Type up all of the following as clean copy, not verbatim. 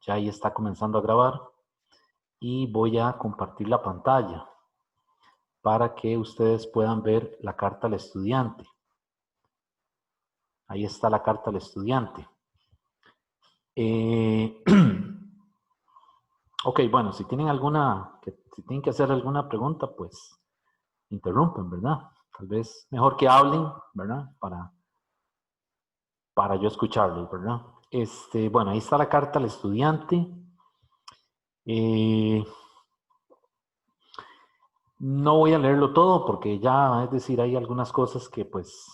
Ya ahí está comenzando a grabar y voy a compartir la pantalla para que ustedes puedan ver la carta al estudiante. Ahí está la carta al estudiante. Ok, bueno, si tienen si tienen que hacer alguna pregunta, pues interrumpen, ¿verdad? Tal vez mejor que hablen, ¿verdad? Para yo escucharlos, ¿verdad? Bueno, ahí está la carta al estudiante. No voy a leerlo todo porque ya, es decir, hay algunas cosas que pues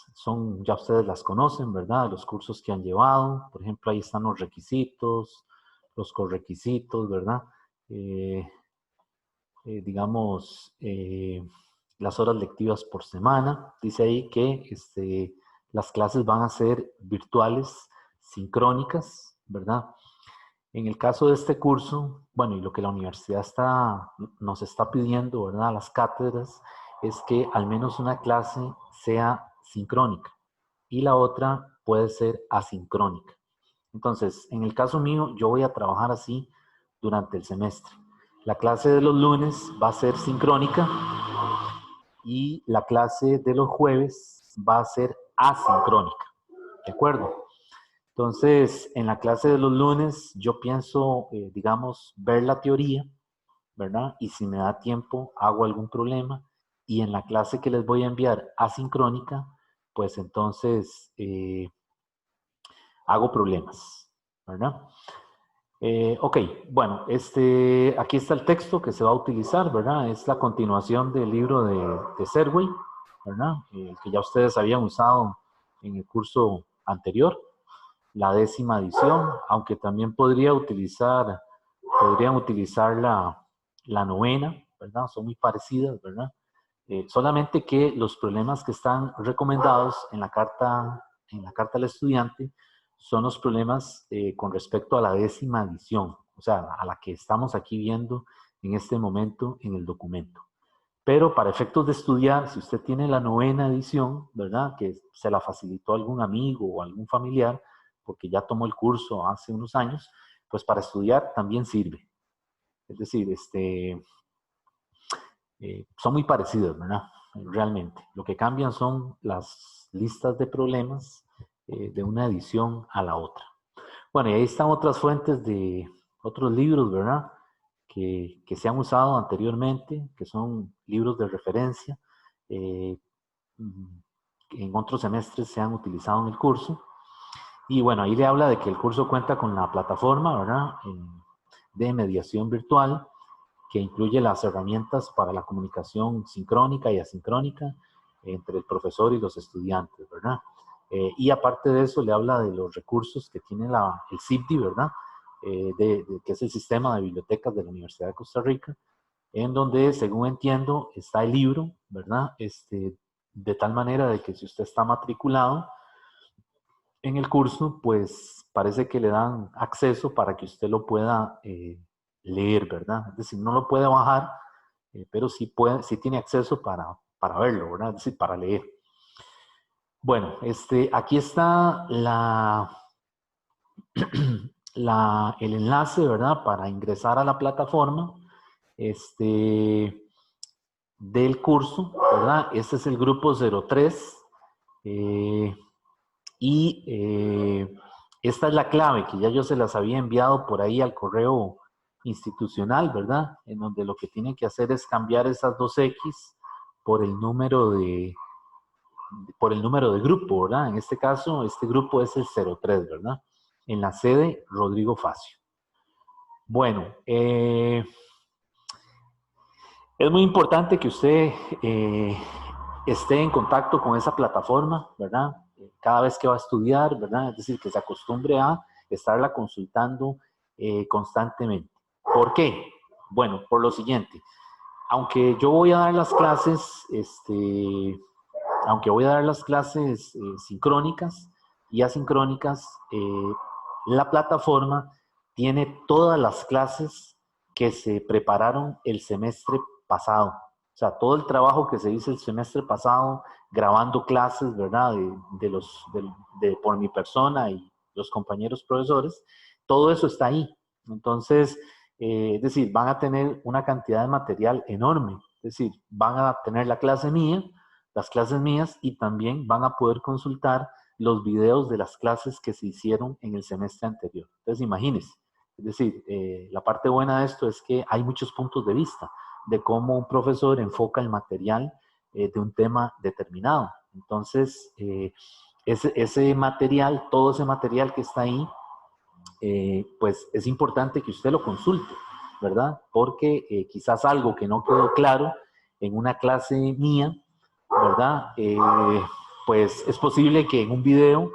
ya ustedes las conocen, ¿verdad? Los cursos que han llevado, por ejemplo, ahí están los requisitos, los correquisitos, ¿verdad? Digamos, las horas lectivas por semana. Dice ahí que las clases van a ser virtuales, sincrónicas, ¿verdad? En el caso de este curso, bueno, y lo que la universidad nos está pidiendo, ¿verdad? A las cátedras, es que al menos una clase sea sincrónica y la otra puede ser asincrónica. Entonces, en el caso mío, yo voy a trabajar así durante el semestre. La clase de los lunes va a ser sincrónica y la clase de los jueves va a ser asincrónica. ¿De acuerdo? Entonces, en la clase de los lunes yo pienso, digamos, ver la teoría, ¿verdad? Y si me da tiempo, hago algún problema. Y en la clase que les voy a enviar asincrónica, pues entonces hago problemas, ¿verdad? Ok, bueno, aquí está el texto que se va a utilizar, ¿verdad? Es la continuación del libro de Serway, ¿verdad? El que ya ustedes habían usado en el curso anterior, la 10ª edición, aunque también podrían utilizar la 9ª, ¿verdad? Son muy parecidas, ¿verdad? Solamente que los problemas que están recomendados en la carta al estudiante son los problemas con respecto a la 10ª edición, o sea, a la que estamos aquí viendo en este momento en el documento. Pero para efectos de estudiar, si usted tiene la 9ª edición, ¿verdad? Que se la facilitó algún amigo o algún familiar, porque ya tomó el curso hace unos años, pues para estudiar también sirve. Es decir, son muy parecidos, ¿verdad? Realmente. Lo que cambian son las listas de problemas de una edición a la otra. Bueno, y ahí están otras fuentes de otros libros, ¿verdad? Que se han usado anteriormente, que son libros de referencia, eh, en otros semestres se han utilizado en el curso. Y bueno, ahí le habla de que el curso cuenta con la plataforma, ¿verdad? De mediación virtual, que incluye las herramientas para la comunicación sincrónica y asincrónica entre el profesor y los estudiantes, ¿verdad? Y aparte de eso, le habla de los recursos que tiene el CIBDI, ¿verdad? Que es el Sistema de Bibliotecas de la Universidad de Costa Rica, en donde, según entiendo, está el libro, ¿verdad? De tal manera de que si usted está matriculado en el curso, pues parece que le dan acceso para que usted lo pueda leer, ¿verdad? Es decir, no lo puede bajar, pero sí tiene acceso para verlo, ¿verdad? Es decir, para leer. Bueno, aquí está el enlace, ¿verdad? Para ingresar a la plataforma del curso, ¿verdad? Este es el grupo 03. Esta es la clave que ya yo se las había enviado por ahí al correo institucional, ¿verdad? En donde lo que tienen que hacer es cambiar esas 2X por el número de grupo, ¿verdad? En este caso, este grupo es el 03, ¿verdad? En la sede Rodrigo Facio. Bueno, es muy importante que usted esté en contacto con esa plataforma, ¿verdad? Cada vez que va a estudiar, ¿verdad? Es decir, que se acostumbre a estarla consultando constantemente. ¿Por qué? Bueno, por lo siguiente. Aunque yo voy a dar las clases, sincrónicas y asincrónicas, la plataforma tiene todas las clases que se prepararon el semestre pasado. O sea, todo el trabajo que se hizo el semestre pasado, grabando clases, ¿verdad? Por mi persona y los compañeros profesores, todo eso está ahí. Entonces, es decir, van a tener una cantidad de material enorme. Es decir, van a tener la clase mía, las clases mías, y también van a poder consultar los videos de las clases que se hicieron en el semestre anterior. Entonces, imagínense. Es decir, la parte buena de esto es que hay muchos puntos de vista de cómo un profesor enfoca el material de un tema determinado. Entonces, ese material, todo ese material que está ahí, pues es importante que usted lo consulte, ¿verdad? Porque quizás algo que no quedó claro en una clase mía, ¿verdad? Pues es posible que en un video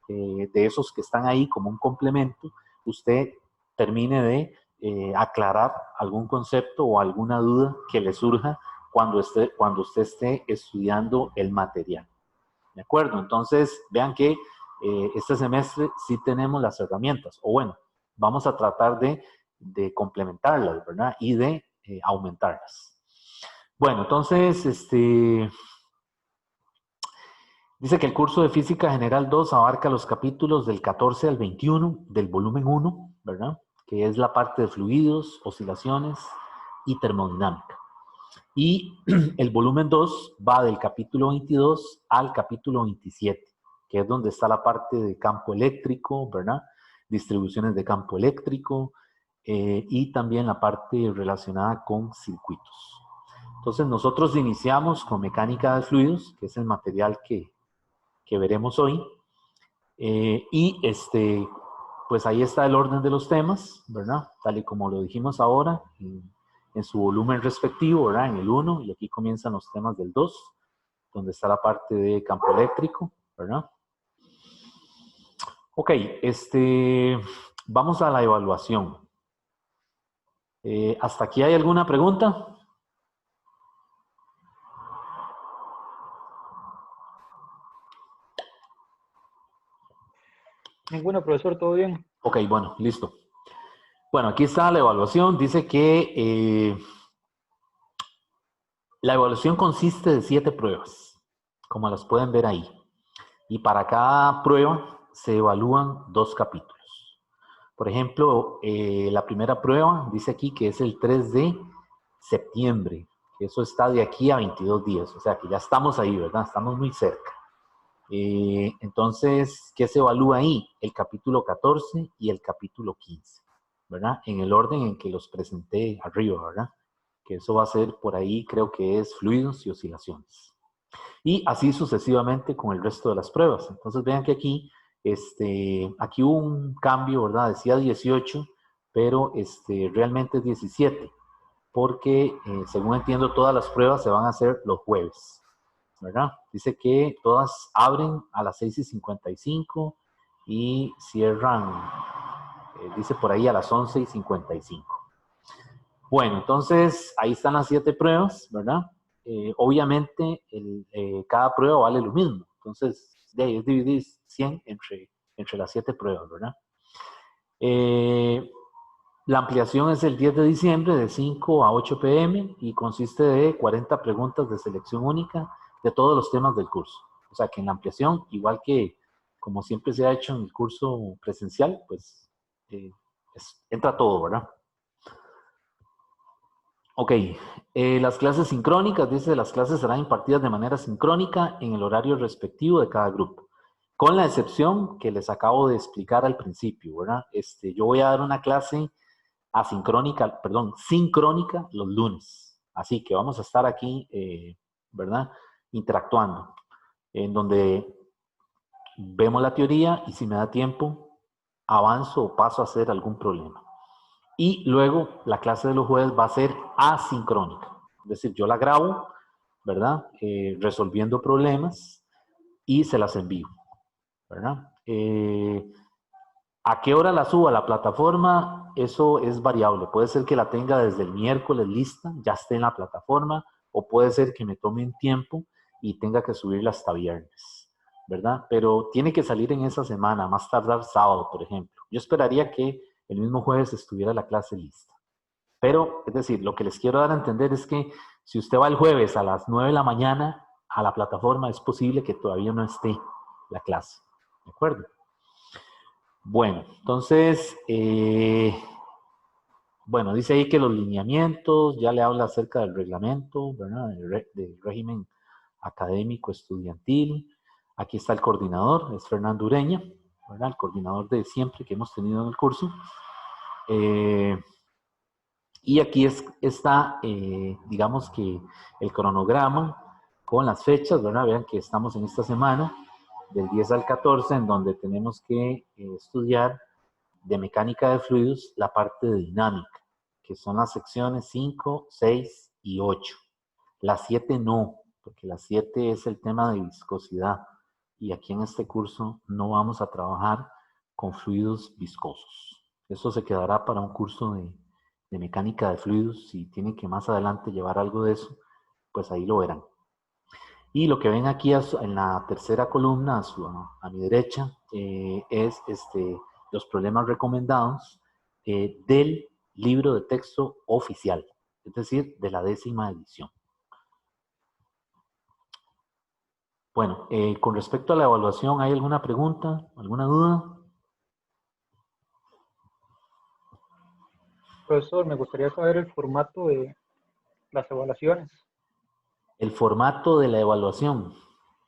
de esos que están ahí como un complemento, usted termine de aclarar algún concepto o alguna duda que le surja cuando usted esté estudiando el material. ¿De acuerdo? Entonces, vean que este semestre sí tenemos las herramientas, o bueno, vamos a tratar de complementarlas, ¿verdad? Y de aumentarlas. Bueno, entonces, dice que el curso de Física General 2 abarca los capítulos del 14 al 21 del volumen 1, ¿verdad? Que es la parte de fluidos, oscilaciones y termodinámica. Y el volumen 2 va del capítulo 22 al capítulo 27, que es donde está la parte de campo eléctrico, ¿verdad? Distribuciones de campo eléctrico y también la parte relacionada con circuitos. Entonces nosotros iniciamos con mecánica de fluidos, que es el material que veremos hoy. Y pues ahí está el orden de los temas, ¿verdad? Tal y como lo dijimos ahora, en su volumen respectivo, ¿verdad? En el 1, y aquí comienzan los temas del 2, donde está la parte de campo eléctrico, ¿verdad? Ok, vamos a la evaluación. ¿Hasta aquí hay alguna pregunta? Ninguno, profesor, ¿todo bien? Ok, bueno, listo. Bueno, aquí está la evaluación. Dice que la evaluación consiste de 7 pruebas, como las pueden ver ahí. Y para cada prueba se evalúan 2 capítulos. Por ejemplo, la primera prueba dice aquí que es el 3 de septiembre. Que eso está de aquí a 22 días. O sea que ya estamos ahí, ¿verdad? Estamos muy cerca. Entonces, ¿qué se evalúa ahí? El capítulo 14 y el capítulo 15, ¿verdad? En el orden en que los presenté arriba, ¿verdad? Que eso va a ser por ahí, creo que es fluidos y oscilaciones. Y así sucesivamente con el resto de las pruebas. Entonces vean que aquí hubo un cambio, ¿verdad? Decía 18, pero realmente es 17, porque según entiendo todas las pruebas se van a hacer los jueves, ¿verdad? Dice que todas abren a las 6:55 y cierran, dice por ahí a las 11:55. Bueno, entonces ahí están las 7 pruebas, ¿verdad? Obviamente cada prueba vale lo mismo. Entonces, de ahí es dividir 100 entre las 7 pruebas, ¿verdad? La ampliación es el 10 de diciembre de 5 a 8 p.m. y consiste de 40 preguntas de selección única de todos los temas del curso. O sea que en la ampliación, igual que como siempre se ha hecho en el curso presencial, pues entra todo, ¿verdad? Ok, las clases sincrónicas, dice, las clases serán impartidas de manera sincrónica en el horario respectivo de cada grupo, con la excepción que les acabo de explicar al principio, ¿verdad? Yo voy a dar una clase asincrónica, perdón, sincrónica los lunes, así que vamos a estar aquí, ¿verdad? Interactuando, en donde vemos la teoría y si me da tiempo, avanzo o paso a hacer algún problema. Y luego la clase de los jueves va a ser asincrónica. Es decir, yo la grabo, ¿verdad? Resolviendo problemas y se las envío, ¿verdad? ¿A qué hora la subo a la plataforma? Eso es variable. Puede ser que la tenga desde el miércoles lista, ya esté en la plataforma, o puede ser que me tome un tiempo y tenga que subirla hasta viernes, ¿verdad? Pero tiene que salir en esa semana, más tardar sábado, por ejemplo. Yo esperaría que el mismo jueves estuviera la clase lista. Pero, es decir, lo que les quiero dar a entender es que si usted va el jueves a las 9 de la mañana a la plataforma, es posible que todavía no esté la clase. ¿De acuerdo? Bueno, entonces, Bueno, dice ahí que los lineamientos, ya le habla acerca del reglamento, ¿verdad? Del régimen académico estudiantil. Aquí está el coordinador, es Fernando Ureña, ¿verdad? El coordinador de siempre que hemos tenido en el curso. Y aquí está, digamos que el cronograma con las fechas, ¿verdad? Vean que estamos en esta semana, del 10 al 14, en donde tenemos que estudiar de mecánica de fluidos la parte de dinámica, que son las secciones 5, 6 y 8. La 7 no, porque la 7 es el tema de viscosidad. Y aquí en este curso no vamos a trabajar con fluidos viscosos. Eso se quedará para un curso de mecánica de fluidos. Si tienen que más adelante llevar algo de eso, pues ahí lo verán. Y lo que ven aquí en la tercera columna a mi derecha es los problemas recomendados del libro de texto oficial, es decir, de la 10ª edición. Bueno, con respecto a la evaluación, ¿hay alguna pregunta, alguna duda? Profesor, me gustaría saber el formato de las evaluaciones. El formato de la evaluación.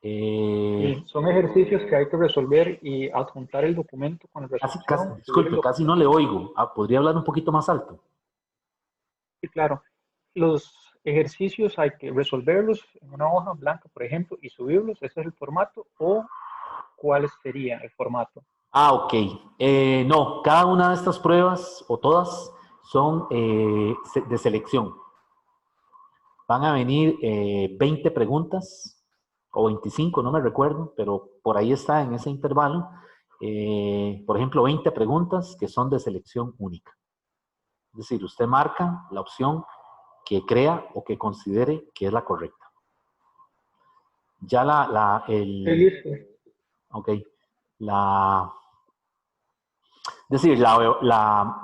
Y son ejercicios que hay que resolver y adjuntar el documento con la resolución, subir el Disculpe, casi no documento. le oigo. ¿Podría hablar un poquito más alto? Y claro, los ejercicios hay que resolverlos en una hoja blanca, por ejemplo, y subirlos. ¿Ese es el formato? ¿O cuál sería el formato? Ok. No, cada una de estas pruebas, o todas, son de selección. Van a venir 20 preguntas, o 25, no me recuerdo, pero por ahí está en ese intervalo. Por ejemplo, 20 preguntas que son de selección única. Es decir, usted marca la opción que crea o que considere que es la correcta. Ya Sí, listo. ok, la, es decir,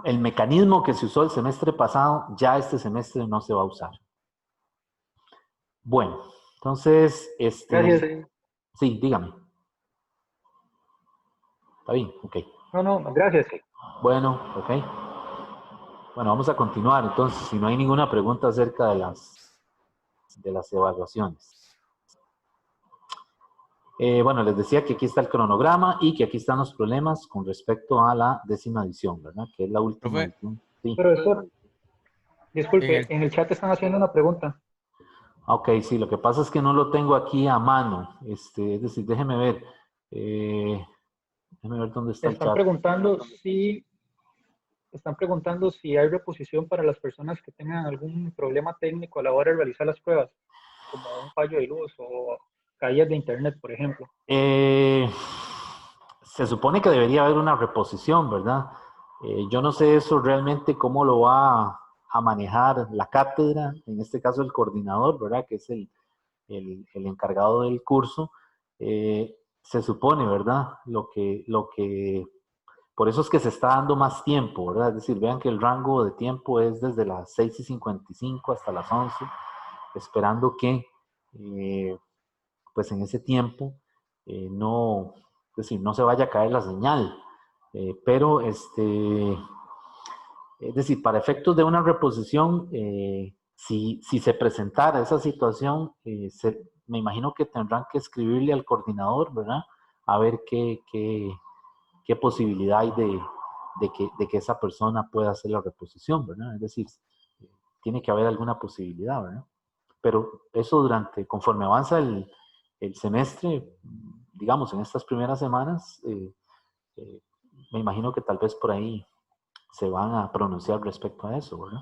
el mecanismo que se usó el semestre pasado, ya este semestre no se va a usar. Bueno, entonces, Gracias. sí, dígame. Está bien, ok. No, gracias. Bueno, ok. Bueno, vamos a continuar. Entonces, si no hay ninguna pregunta acerca de las evaluaciones. Bueno, les decía que aquí está el cronograma y que aquí están los problemas con respecto a la 10ª edición, ¿verdad? Que es la última Profe, edición. Sí. Profesor, en disculpe, el, en el chat están haciendo una pregunta. Ok, sí, lo que pasa es que no lo tengo aquí a mano. Es decir, déjeme ver dónde está el Están chat. preguntando si Están preguntando si hay reposición para las personas que tengan algún problema técnico a la hora de realizar las pruebas, como un fallo de luz o caídas de internet, por ejemplo. Eh, Se supone que debería haber una reposición, ¿verdad? Yo no sé eso realmente cómo lo va a manejar la cátedra, en este caso el coordinador, ¿verdad? Que es el encargado del curso. Se supone, ¿verdad? Por eso es que se está dando más tiempo, ¿verdad? Es decir, vean que el rango de tiempo es desde las 6:55 hasta las 11, esperando que, pues en ese tiempo, no, es decir, no se vaya a caer la señal. Pero, es decir, para efectos de una reposición, si se presentara esa situación, me imagino que tendrán que escribirle al coordinador, ¿verdad? A ver qué posibilidad hay de que esa persona pueda hacer la reposición, ¿verdad? Es decir, tiene que haber alguna posibilidad, ¿verdad? Pero eso conforme avanza el semestre, digamos, en estas primeras semanas, eh, me imagino que tal vez por ahí se van a pronunciar respecto a eso, ¿verdad?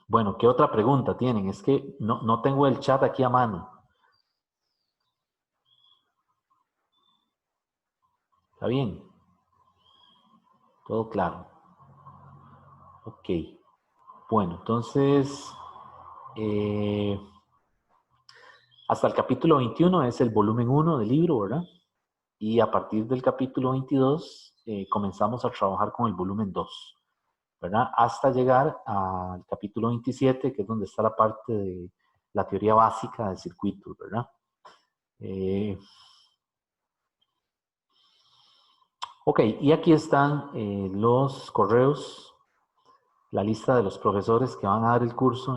Bueno, ¿qué otra pregunta tienen? Es que no tengo el chat aquí a mano. ¿Está bien? Todo claro. Ok. Bueno, entonces, eh, hasta el capítulo 21 es el volumen 1 del libro, ¿verdad? Y a partir del capítulo 22 comenzamos a trabajar con el volumen 2, ¿verdad? Hasta llegar al capítulo 27, que es donde está la parte de la teoría básica de circuitos, ¿verdad? Ok, y aquí están los correos, la lista de los profesores que van a dar el curso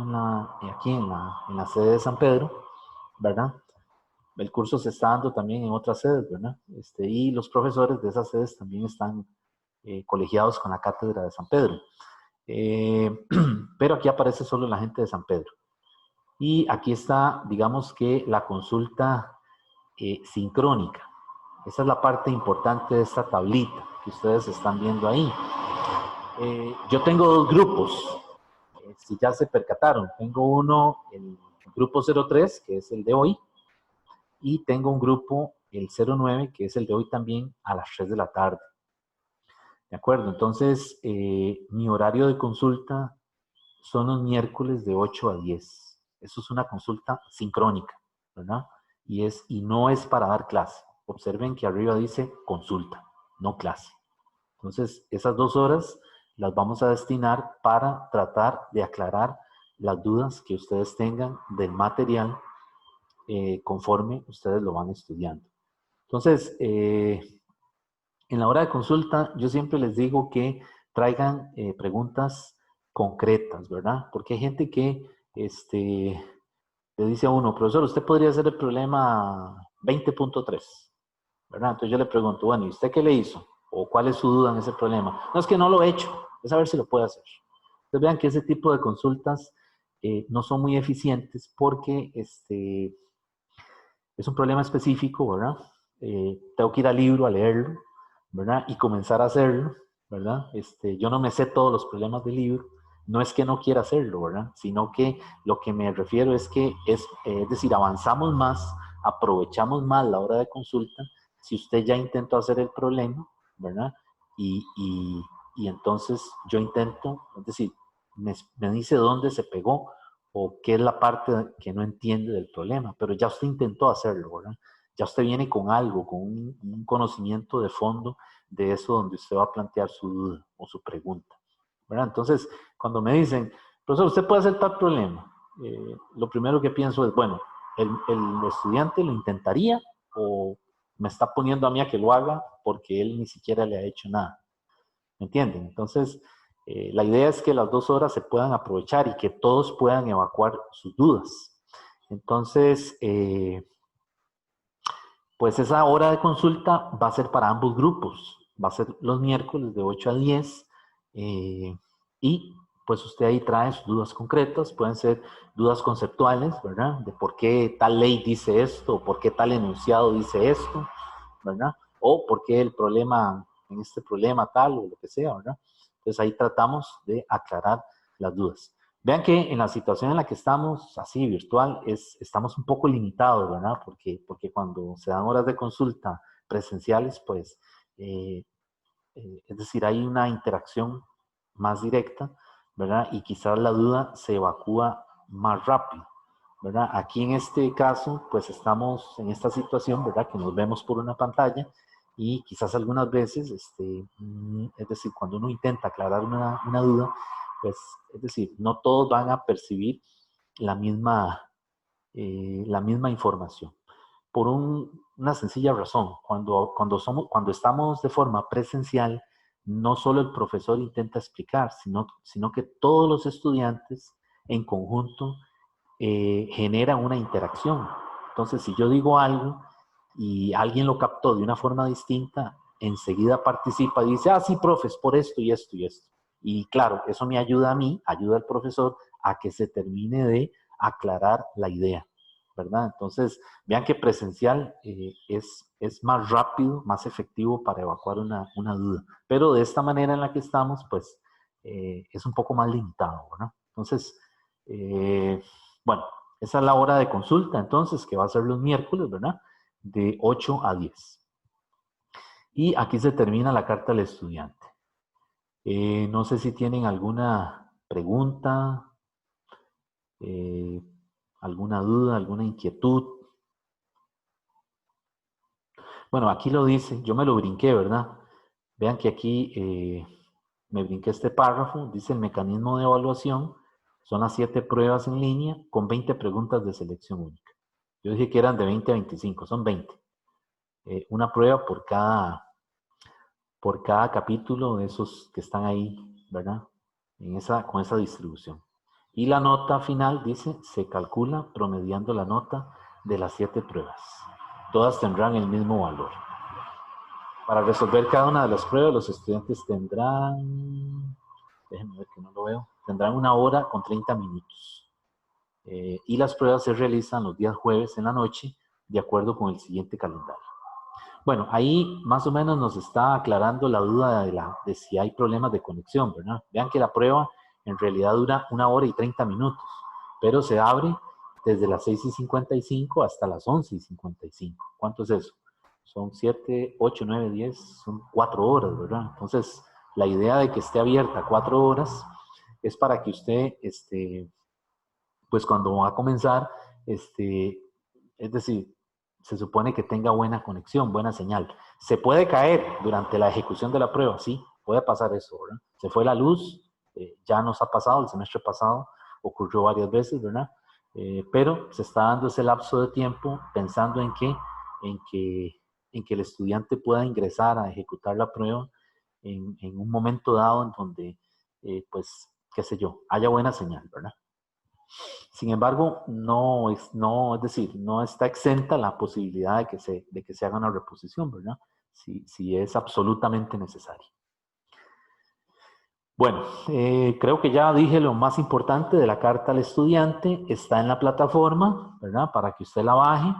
aquí en la sede de San Pedro, ¿verdad? El curso se está dando también en otras sedes, ¿verdad? Y los profesores de esas sedes también están colegiados con la cátedra de San Pedro. Pero aquí aparece solo la gente de San Pedro. Y aquí está, digamos que la consulta sincrónica. Esa es la parte importante de esta tablita que ustedes están viendo ahí. Yo tengo dos grupos, si ya se percataron. Tengo uno, el grupo 03, que es el de hoy, y tengo un grupo, el 09, que es el de hoy también, a las 3 de la tarde. ¿De acuerdo? Entonces, mi horario de consulta son los miércoles de 8 a 10. Eso es una consulta sincrónica, ¿verdad? Y no es para dar clase. Observen que arriba dice consulta, no clase. Entonces, esas 2 horas las vamos a destinar para tratar de aclarar las dudas que ustedes tengan del material conforme ustedes lo van estudiando. Entonces, en la hora de consulta, yo siempre les digo que traigan preguntas concretas, ¿verdad? Porque hay gente que le dice a uno, profesor, usted podría hacer el problema 20.3, ¿verdad? Entonces yo le pregunto, bueno, ¿y usted qué le hizo? ¿O cuál es su duda en ese problema? No, es que no lo he hecho, es a ver si lo puede hacer. Entonces vean que ese tipo de consultas no son muy eficientes porque es un problema específico, ¿verdad? Tengo que ir al libro a leerlo, ¿verdad? Y comenzar a hacerlo, ¿verdad? Yo no me sé todos los problemas del libro, no es que no quiera hacerlo, ¿verdad? Sino que lo que me refiero es que es decir, avanzamos más, aprovechamos más la hora de consulta si usted ya intentó hacer el problema, ¿verdad? Y entonces yo intento, es decir, me dice dónde se pegó o qué es la parte que no entiende del problema, pero ya usted intentó hacerlo, ¿verdad? Ya usted viene con algo, con un conocimiento de fondo de eso donde usted va a plantear su duda o su pregunta, ¿verdad? Entonces, cuando me dicen, profesor, ¿usted puede hacer tal problema? Lo primero que pienso es, bueno, ¿el estudiante lo intentaría o me está poniendo a mí a que lo haga porque él ni siquiera le ha hecho nada? ¿Me entienden? Entonces, la idea es que las 2 horas se puedan aprovechar y que todos puedan evacuar sus dudas. Entonces, pues esa hora de consulta va a ser para ambos grupos. Va a ser los miércoles de 8 a 10. Y pues usted ahí trae sus dudas concretas. Pueden ser dudas conceptuales, ¿verdad? De por qué tal ley dice esto, o por qué tal enunciado dice esto, ¿verdad? O por qué el problema, en este problema tal o lo que sea, ¿verdad? Entonces ahí tratamos de aclarar las dudas. Vean que en la situación en la que estamos, así virtual, estamos un poco limitados, ¿verdad? Porque cuando se dan horas de consulta presenciales, pues, es decir, hay una interacción más directa, ¿verdad? Y quizás la duda se evacúa más rápido, ¿verdad? Aquí en este caso, pues estamos en esta situación, ¿verdad? Que nos vemos por una pantalla y quizás algunas veces, es decir, cuando uno intenta aclarar una duda, pues, es decir, no todos van a percibir la misma información. Por una sencilla razón, cuando estamos de forma presencial, no solo el profesor intenta explicar, sino que todos los estudiantes en conjunto generan una interacción. Entonces, si yo digo algo y alguien lo captó de una forma distinta, enseguida participa y dice, ah, sí, profe, es por esto y esto y esto. Y claro, eso me ayuda a mí, ayuda al profesor a que se termine de aclarar la idea, ¿verdad? Entonces, vean que presencial es más rápido, más efectivo para evacuar una duda. Pero de esta manera en la que estamos, pues, es un poco más limitado, ¿verdad? Entonces, bueno, esa es la hora de consulta, entonces, que va a ser los miércoles, ¿verdad? De 8 a 10. Y aquí se termina la carta al estudiante. No sé si tienen alguna pregunta, eh, alguna duda, alguna inquietud. Bueno, aquí lo dice, yo me lo brinqué, ¿verdad? Vean que aquí me brinqué este párrafo, dice el mecanismo de evaluación, son las 7 pruebas en línea con 20 preguntas de selección única. Yo dije que eran de 20 a 25, son 20. Una prueba por por cada capítulo de esos que están ahí, ¿verdad? Con esa distribución. Y la nota final dice, se calcula promediando la nota de las 7 pruebas. Todas tendrán el mismo valor. Para resolver cada una de las pruebas, los estudiantes tendrán, déjenme ver que no lo veo, tendrán 1 hora con 30 minutos. Y las pruebas se realizan los días jueves en la noche, de acuerdo con el siguiente calendario. Bueno, ahí más o menos nos está aclarando la duda de si hay problemas de conexión, ¿verdad? Vean que la prueba en realidad dura 1 hora y 30 minutos, pero se abre desde las 6:55 hasta las 11:55. ¿Cuánto es eso? Son 7, 8, 9, 10, son 4 horas, ¿verdad? Entonces, la idea de que esté abierta 4 horas es para que usted, pues cuando va a comenzar, es decir, se supone que tenga buena conexión, buena señal. Se puede caer durante la ejecución de la prueba, sí, puede pasar eso, ¿verdad? Se fue la luz, ya nos ha pasado, el semestre pasado ocurrió varias veces, ¿verdad? Pero se está dando ese lapso de tiempo pensando en que el estudiante pueda ingresar a ejecutar la prueba en un momento dado en donde, pues, qué sé yo, haya buena señal, ¿verdad? Sin embargo, es decir, no está exenta la posibilidad de que se haga una reposición, ¿verdad? Si es absolutamente necesario. Bueno, creo que ya dije lo más importante de la carta al estudiante. Está en la plataforma, ¿verdad? Para que usted la baje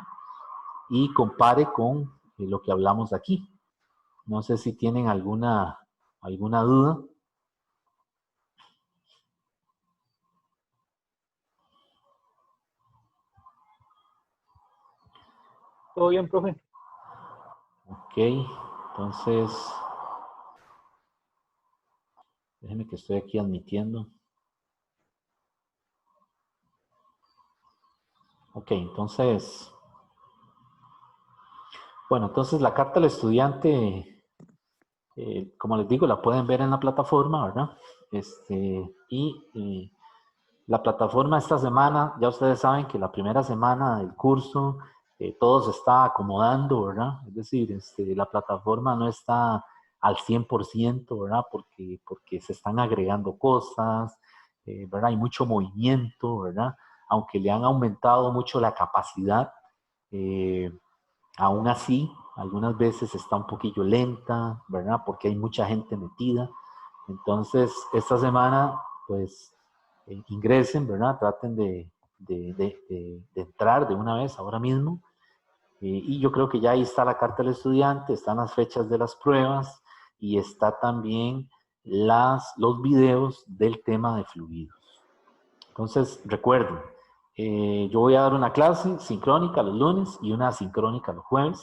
y compare con lo que hablamos aquí. No sé si tienen alguna duda. Todo bien, profe. Ok, entonces, déjenme que estoy aquí admitiendo. Ok, entonces, bueno, entonces la carta al estudiante, como les digo, la pueden ver en la plataforma, ¿verdad? La plataforma esta semana, ya ustedes saben que la primera semana del curso, todo se está acomodando, ¿verdad? Es decir, la plataforma no está al 100%, ¿verdad? Porque se están agregando cosas, ¿verdad? Hay mucho movimiento, ¿verdad? Aunque le han aumentado mucho la capacidad, eh, aún así, algunas veces está un poquillo lenta, ¿verdad? Porque hay mucha gente metida. Entonces, esta semana, pues, ingresen, ¿verdad? Traten de entrar de una vez ahora mismo. Y yo creo que ya ahí está la carta del estudiante, están las fechas de las pruebas y está también los videos del tema de fluidos. Entonces, recuerden, yo voy a dar una clase sincrónica los lunes y una asincrónica los jueves,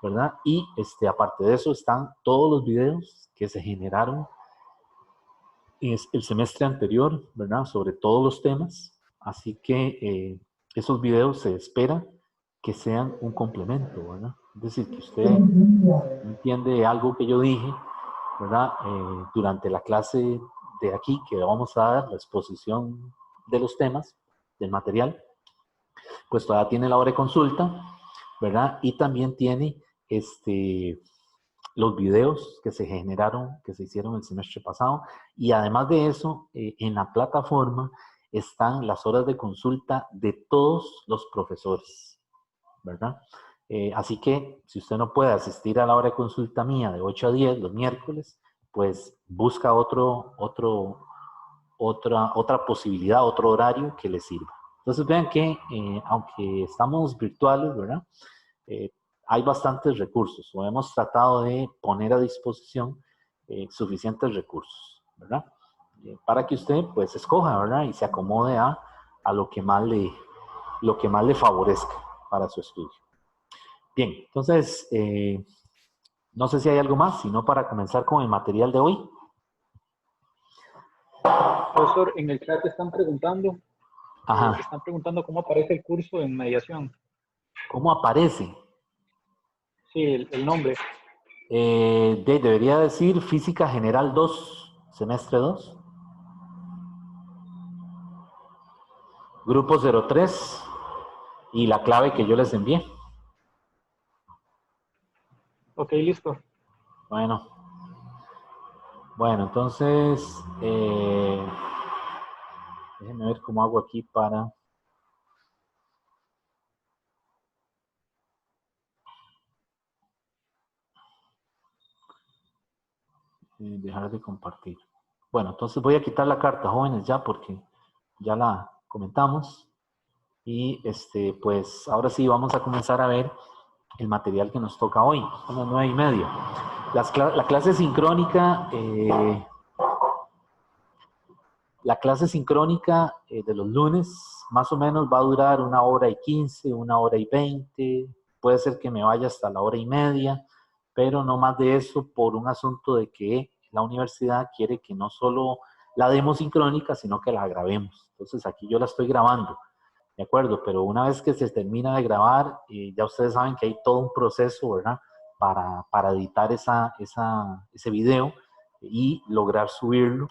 ¿verdad? Y aparte de eso están todos los videos que se generaron el semestre anterior, ¿verdad? Sobre todos los temas. Así que esos videos se espera que sean un complemento, ¿verdad? Es decir, que usted entiende algo que yo dije, ¿verdad? Durante la clase de aquí que vamos a dar, la exposición de los temas, del material, pues todavía tiene la hora de consulta, ¿verdad? Y también tiene los videos que se generaron, que se hicieron el semestre pasado. Y además de eso, en la plataforma están las horas de consulta de todos los profesores, ¿verdad? Así que si usted no puede asistir a la hora de consulta mía de 8 a 10 los miércoles, pues busca otra posibilidad, otro horario que le sirva. Entonces vean que aunque estamos virtuales, ¿verdad? Hay bastantes recursos, o hemos tratado de poner a disposición suficientes recursos, ¿verdad? Para que usted pues escoja, ¿verdad? Y se acomode a lo que más le favorezca para su estudio. Bien, entonces, no sé si hay algo más, sino para comenzar con el material de hoy. Profesor, en el chat están preguntando, Ajá. están preguntando cómo aparece el curso en mediación. ¿Cómo aparece? Sí, el nombre. Debería decir Física General 2, semestre 2. Grupo 03 y la clave que yo les envié. Ok, listo. Bueno, Bueno, entonces, déjenme ver cómo hago aquí para... dejar de compartir. Bueno, entonces voy a quitar la carta, jóvenes, ya, porque ya la comentamos. Y pues ahora sí vamos a comenzar a ver el material que nos toca hoy. Son las 9:30. La clase sincrónica, de los lunes, más o menos va a durar 1:15, 1:20. Puede ser que me vaya hasta la 1:30, pero no más de eso por un asunto de que la universidad quiere que no solo la demos sincrónica, sino que la grabemos. Entonces aquí yo la estoy grabando, ¿de acuerdo? Pero una vez que se termina de grabar, ya ustedes saben que hay todo un proceso, ¿verdad? Para editar ese video y lograr subirlo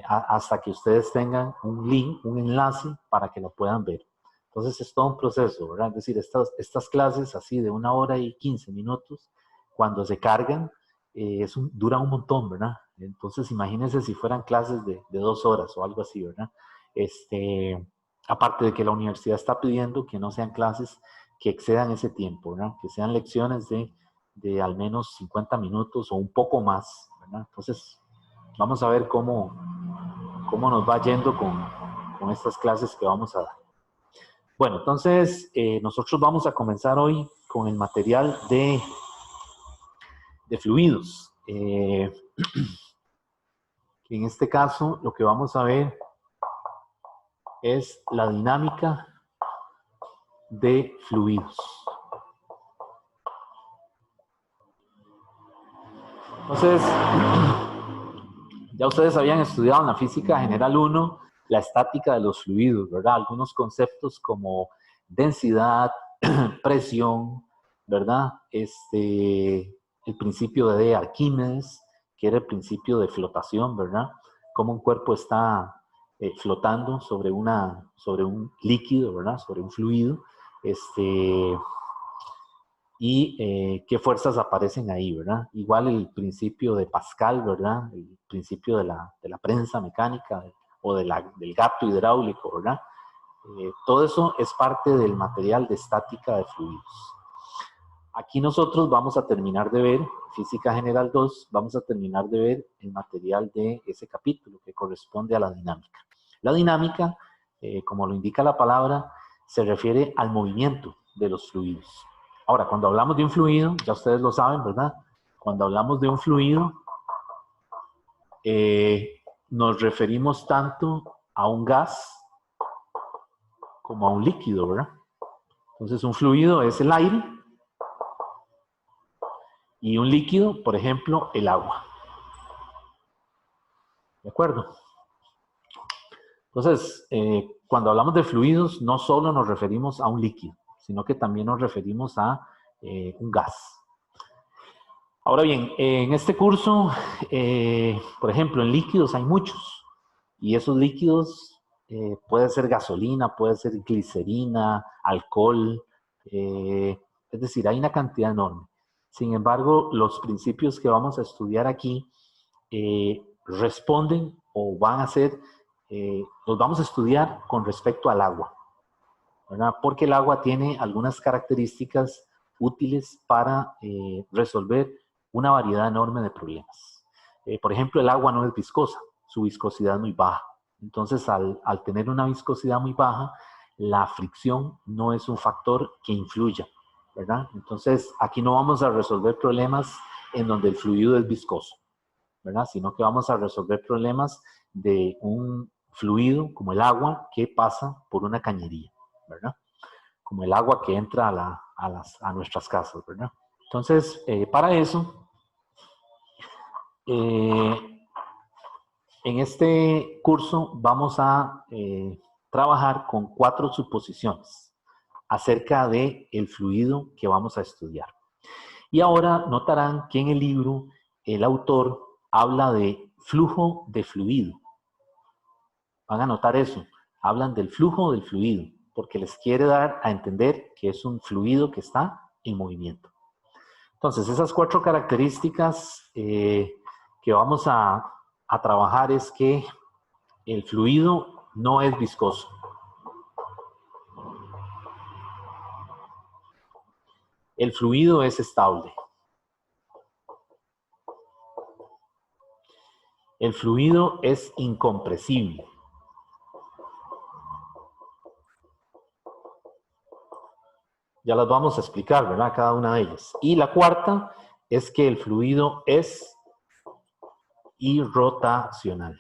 hasta que ustedes tengan un link, un enlace para que lo puedan ver. Entonces es todo un proceso, ¿verdad? Es decir, estas clases así de 1:15, cuando se cargan, duran un montón, ¿verdad? Entonces imagínense si fueran clases de 2 horas o algo así, ¿verdad? Aparte de que la universidad está pidiendo que no sean clases que excedan ese tiempo, ¿verdad? Que sean lecciones de al menos 50 minutos o un poco más, ¿verdad? Entonces, vamos a ver cómo nos va yendo con estas clases que vamos a dar. Bueno, entonces nosotros vamos a comenzar hoy con el material de fluidos. En este caso, lo que vamos a ver es la dinámica de fluidos. Entonces, ya ustedes habían estudiado en la física general 1 la estática de los fluidos, ¿verdad? Algunos conceptos como densidad, presión, ¿verdad? El principio de Arquímedes, que era el principio de flotación, ¿verdad? Cómo un cuerpo está flotando sobre un líquido, ¿verdad? Sobre un fluido, y qué fuerzas aparecen ahí, ¿verdad? Igual el principio de Pascal, ¿verdad? El principio de la prensa mecánica o del gato hidráulico, ¿verdad? Todo eso es parte del material de estática de fluidos. Aquí nosotros vamos a terminar de ver, Física General 2, vamos a terminar de ver el material de ese capítulo que corresponde a la dinámica. La dinámica, como lo indica la palabra, se refiere al movimiento de los fluidos. Ahora, cuando hablamos de un fluido, ya ustedes lo saben, ¿verdad? Cuando hablamos de un fluido, nos referimos tanto a un gas como a un líquido, ¿verdad? Entonces, un fluido es el aire y un líquido, por ejemplo, el agua. ¿De acuerdo? Entonces, cuando hablamos de fluidos, no solo nos referimos a un líquido, sino que también nos referimos a un gas. Ahora bien, en este curso, por ejemplo, en líquidos hay muchos, y esos líquidos puede ser gasolina, puede ser glicerina, alcohol, es decir, hay una cantidad enorme. Sin embargo, los principios que vamos a estudiar aquí responden o van a ser, los vamos a estudiar con respecto al agua, ¿verdad? Porque el agua tiene algunas características útiles para resolver una variedad enorme de problemas. Por ejemplo, el agua no es viscosa, su viscosidad es muy baja. Entonces, al tener una viscosidad muy baja, la fricción no es un factor que influya, ¿verdad? Entonces, aquí no vamos a resolver problemas en donde el fluido es viscoso, ¿verdad? Sino que vamos a resolver problemas de un fluido como el agua que pasa por una cañería, ¿verdad? Como el agua que entra a nuestras casas, ¿verdad? Entonces, para eso, en este curso vamos a trabajar con 4 suposiciones acerca del fluido que vamos a estudiar. Y ahora notarán que en el libro el autor habla de flujo de fluido. Van a notar eso. Hablan del flujo del fluido, porque les quiere dar a entender que es un fluido que está en movimiento. Entonces, esas 4 características que que vamos a trabajar es que el fluido no es viscoso. El fluido es estable. El fluido es incompresible. Ya las vamos a explicar, ¿verdad? Cada una de ellas. Y la cuarta es que el fluido es irrotacional.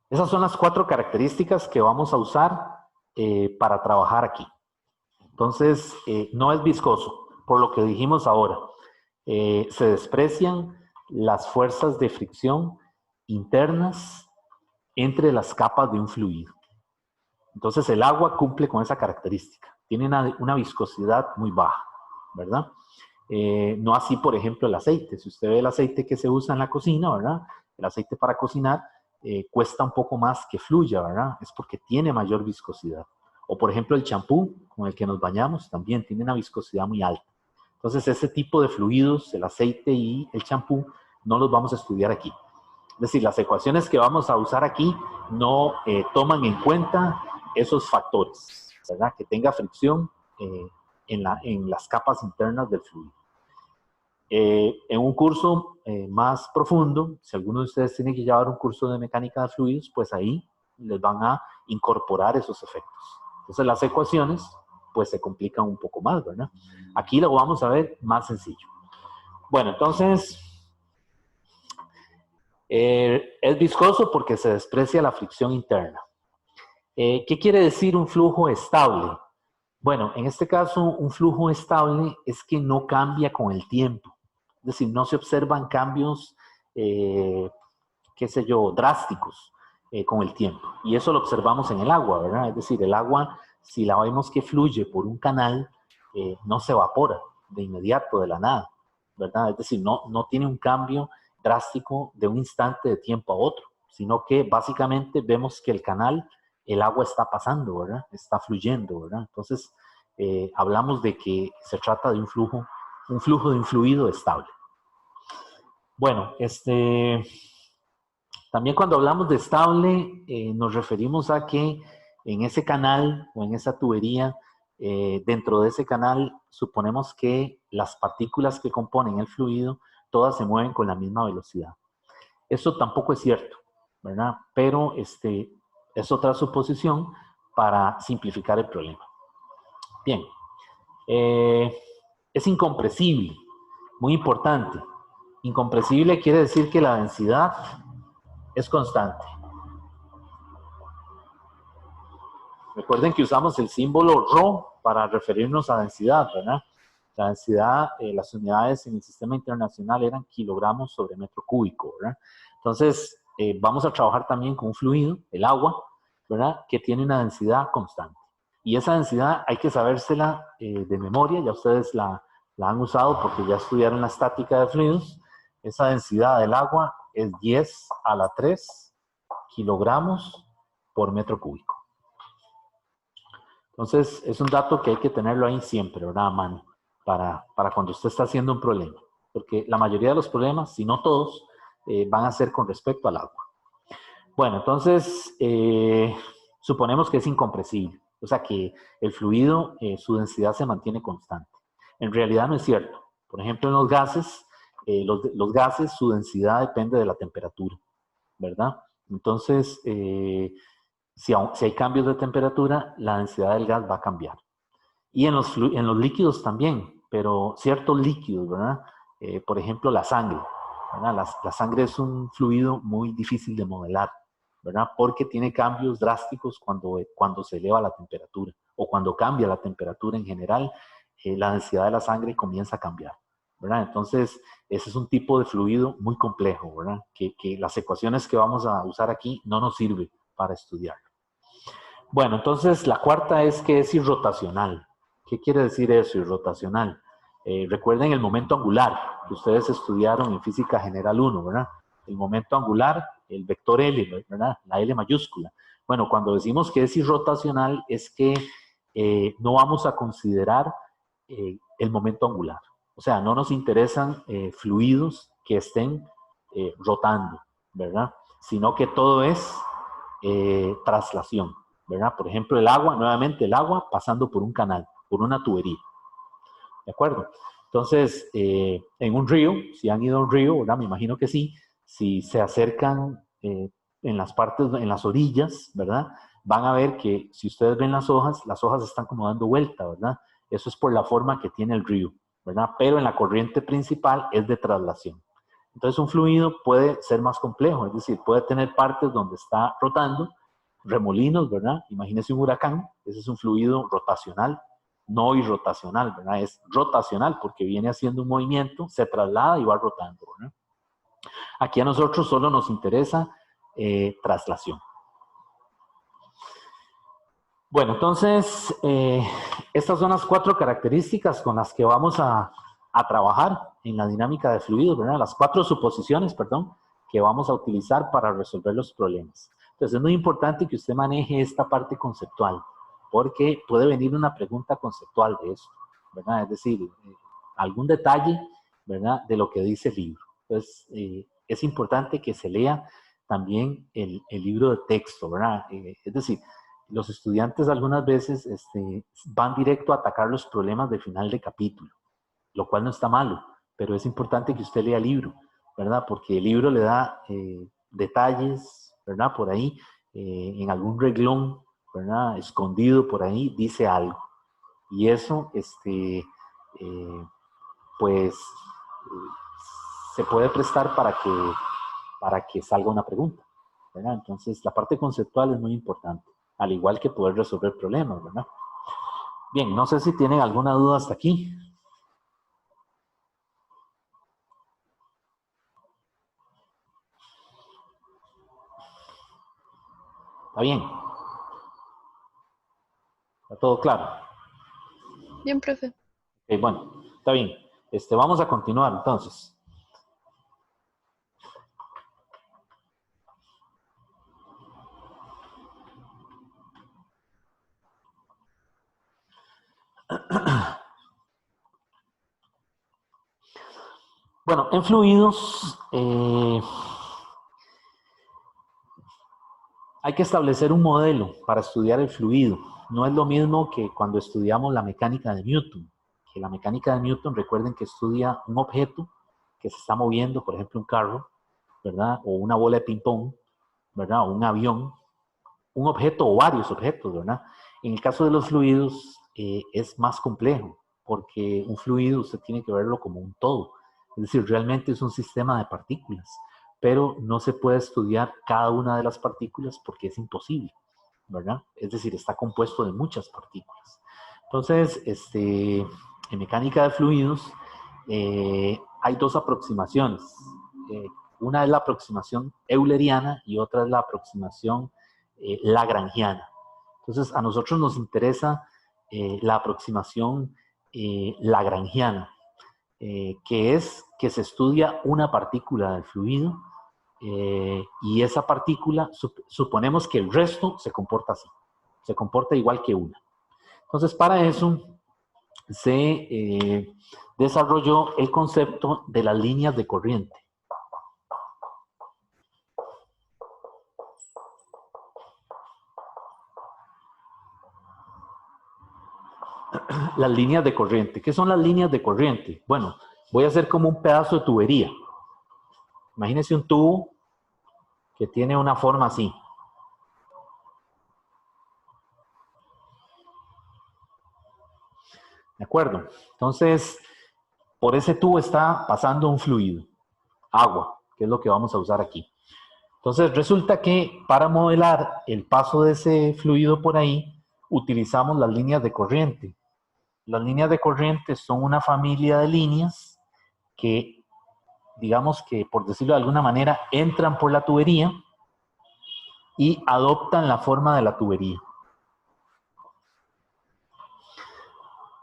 Esas son las 4 características que vamos a usar para trabajar aquí. Entonces, no es viscoso, por lo que dijimos ahora. Se desprecian las fuerzas de fricción internas entre las capas de un fluido. Entonces, el agua cumple con esa característica. Tiene una viscosidad muy baja, ¿verdad? No así, por ejemplo, el aceite. Si usted ve el aceite que se usa en la cocina, ¿verdad? El aceite para cocinar cuesta un poco más que fluya, ¿verdad? Es porque tiene mayor viscosidad. O, por ejemplo, el champú con el que nos bañamos también tiene una viscosidad muy alta. Entonces, ese tipo de fluidos, el aceite y el champú, no los vamos a estudiar aquí. Es decir, las ecuaciones que vamos a usar aquí no toman en cuenta esos factores, ¿verdad? Que tenga fricción en las capas internas del fluido. En un curso más profundo, si alguno de ustedes tiene que llevar un curso de mecánica de fluidos, pues ahí les van a incorporar esos efectos. Entonces las ecuaciones pues se complican un poco más, ¿verdad? Aquí lo vamos a ver más sencillo. Bueno, entonces es viscoso porque se desprecia la fricción interna. ¿Qué quiere decir un flujo estable? Bueno, en este caso, un flujo estable es que no cambia con el tiempo. Es decir, no se observan cambios, qué sé yo, drásticos con el tiempo. Y eso lo observamos en el agua, ¿verdad? Es decir, el agua, si la vemos que fluye por un canal, no se evapora de inmediato, de la nada, ¿verdad? Es decir, no tiene un cambio drástico de un instante de tiempo a otro, sino que básicamente vemos que el canal, el agua está pasando, ¿verdad? Está fluyendo, ¿verdad? Entonces, hablamos de que se trata de un flujo de un fluido estable. Bueno, también cuando hablamos de estable, nos referimos a que en ese canal o en esa tubería, dentro de ese canal, suponemos que las partículas que componen el fluido, todas se mueven con la misma velocidad. Eso tampoco es cierto, ¿verdad? Pero es otra suposición para simplificar el problema. Bien, es incompresible, muy importante. Incompresible quiere decir que la densidad es constante. Recuerden que usamos el símbolo ρ para referirnos a densidad, ¿verdad? La densidad, las unidades en el sistema internacional eran kilogramos sobre metro cúbico, ¿verdad? Entonces, vamos a trabajar también con un fluido, el agua, ¿verdad? Que tiene una densidad constante. Y esa densidad hay que sabérsela de memoria, ya ustedes la han usado porque ya estudiaron la estática de fluidos. Esa densidad del agua es 10 a la 3 kilogramos por metro cúbico. Entonces, es un dato que hay que tenerlo ahí siempre, ¿verdad? A mano, para cuando usted está haciendo un problema. Porque la mayoría de los problemas, si no todos, van a ser con respecto al agua. Bueno, entonces, suponemos que es incompresible. O sea, que el fluido, su densidad se mantiene constante. En realidad no es cierto. Por ejemplo, en los gases, los gases, su densidad depende de la temperatura, ¿verdad? Entonces, si hay cambios de temperatura, la densidad del gas va a cambiar. Y en los líquidos también, pero ciertos líquidos, ¿verdad? Por ejemplo, la sangre, ¿verdad? La sangre es un fluido muy difícil de modelar, ¿verdad? Porque tiene cambios drásticos cuando se eleva la temperatura o cuando cambia la temperatura en general, la densidad de la sangre comienza a cambiar, ¿verdad? Entonces, ese es un tipo de fluido muy complejo, ¿verdad? Que las ecuaciones que vamos a usar aquí no nos sirven para estudiarlo. Bueno, entonces la cuarta es que es irrotacional. ¿Qué quiere decir eso, irrotacional? Recuerden el momento angular que ustedes estudiaron en Física General 1, ¿verdad? El momento angular, el vector L, ¿verdad? La L mayúscula. Bueno, cuando decimos que es irrotacional es que no vamos a considerar el momento angular. O sea, no nos interesan fluidos que estén rotando, ¿verdad? Sino que todo es traslación, ¿verdad? Por ejemplo, el agua, nuevamente el agua pasando por un canal, por una tubería, ¿de acuerdo? Entonces, en un río, si han ido a un río, ¿verdad? Me imagino que sí, si se acercan en las partes, en las orillas, ¿verdad? Van a ver que si ustedes ven las hojas están como dando vuelta, ¿verdad? Eso es por la forma que tiene el río, ¿verdad? Pero en la corriente principal es de traslación. Entonces, un fluido puede ser más complejo, es decir, puede tener partes donde está rotando, remolinos, ¿verdad? Imagínense un huracán, ese es un fluido rotacional, no irrotacional, ¿verdad? Es rotacional porque viene haciendo un movimiento, se traslada y va rotando, ¿verdad? Aquí a nosotros solo nos interesa traslación. Bueno, entonces, estas son las 4 características con las que vamos a trabajar en la dinámica de fluidos, ¿verdad? Las 4 suposiciones, perdón, que vamos a utilizar para resolver los problemas. Entonces, es muy importante que usted maneje esta parte conceptual, porque puede venir una pregunta conceptual de esto, ¿verdad? Es decir, algún detalle, ¿verdad?, de lo que dice el libro. Entonces, es importante que se lea también el libro de texto, ¿verdad? Es decir, los estudiantes algunas veces van directo a atacar los problemas de final de capítulo, lo cual no está malo, pero es importante que usted lea el libro, ¿verdad? Porque el libro le da detalles, ¿verdad? Por ahí, en algún reglón, ¿verdad? Escondido por ahí, dice algo. Y eso, pues, se puede prestar para que salga una pregunta, ¿verdad? Entonces, la parte conceptual es muy importante, al igual que poder resolver problemas, ¿verdad? Bien, no sé si tienen alguna duda hasta aquí. ¿Está bien? ¿Está todo claro? Bien, profe. Okay, bueno, está bien. Vamos a continuar entonces. Bueno, en fluidos hay que establecer un modelo para estudiar el fluido. No es lo mismo que cuando estudiamos la mecánica de Newton. Que la mecánica de Newton, recuerden que estudia un objeto que se está moviendo, por ejemplo, un carro, ¿verdad? O una bola de ping-pong, ¿verdad? O un avión, un objeto o varios objetos, ¿verdad? En el caso de los fluidos es más complejo, porque un fluido usted tiene que verlo como un todo. Es decir, realmente es un sistema de partículas, pero no se puede estudiar cada una de las partículas porque es imposible, ¿verdad? Es decir, está compuesto de muchas partículas. Entonces, en mecánica de fluidos hay 2 aproximaciones. Una es la aproximación euleriana y otra es la aproximación lagrangiana. Entonces, a nosotros nos interesa la aproximación lagrangiana, que es que se estudia una partícula del fluido y esa partícula, suponemos que el resto se comporta así, se comporta igual que una. Entonces, para eso se desarrolló el concepto de las líneas de corriente. Las líneas de corriente. ¿Qué son las líneas de corriente? Bueno, voy a hacer como un pedazo de tubería. Imagínense un tubo que tiene una forma así. ¿De acuerdo? Entonces, por ese tubo está pasando un fluido, agua, que es lo que vamos a usar aquí. Entonces, resulta que para modelar el paso de ese fluido por ahí, utilizamos las líneas de corriente. Las líneas de corriente son una familia de líneas que, digamos que, por decirlo de alguna manera, entran por la tubería y adoptan la forma de la tubería.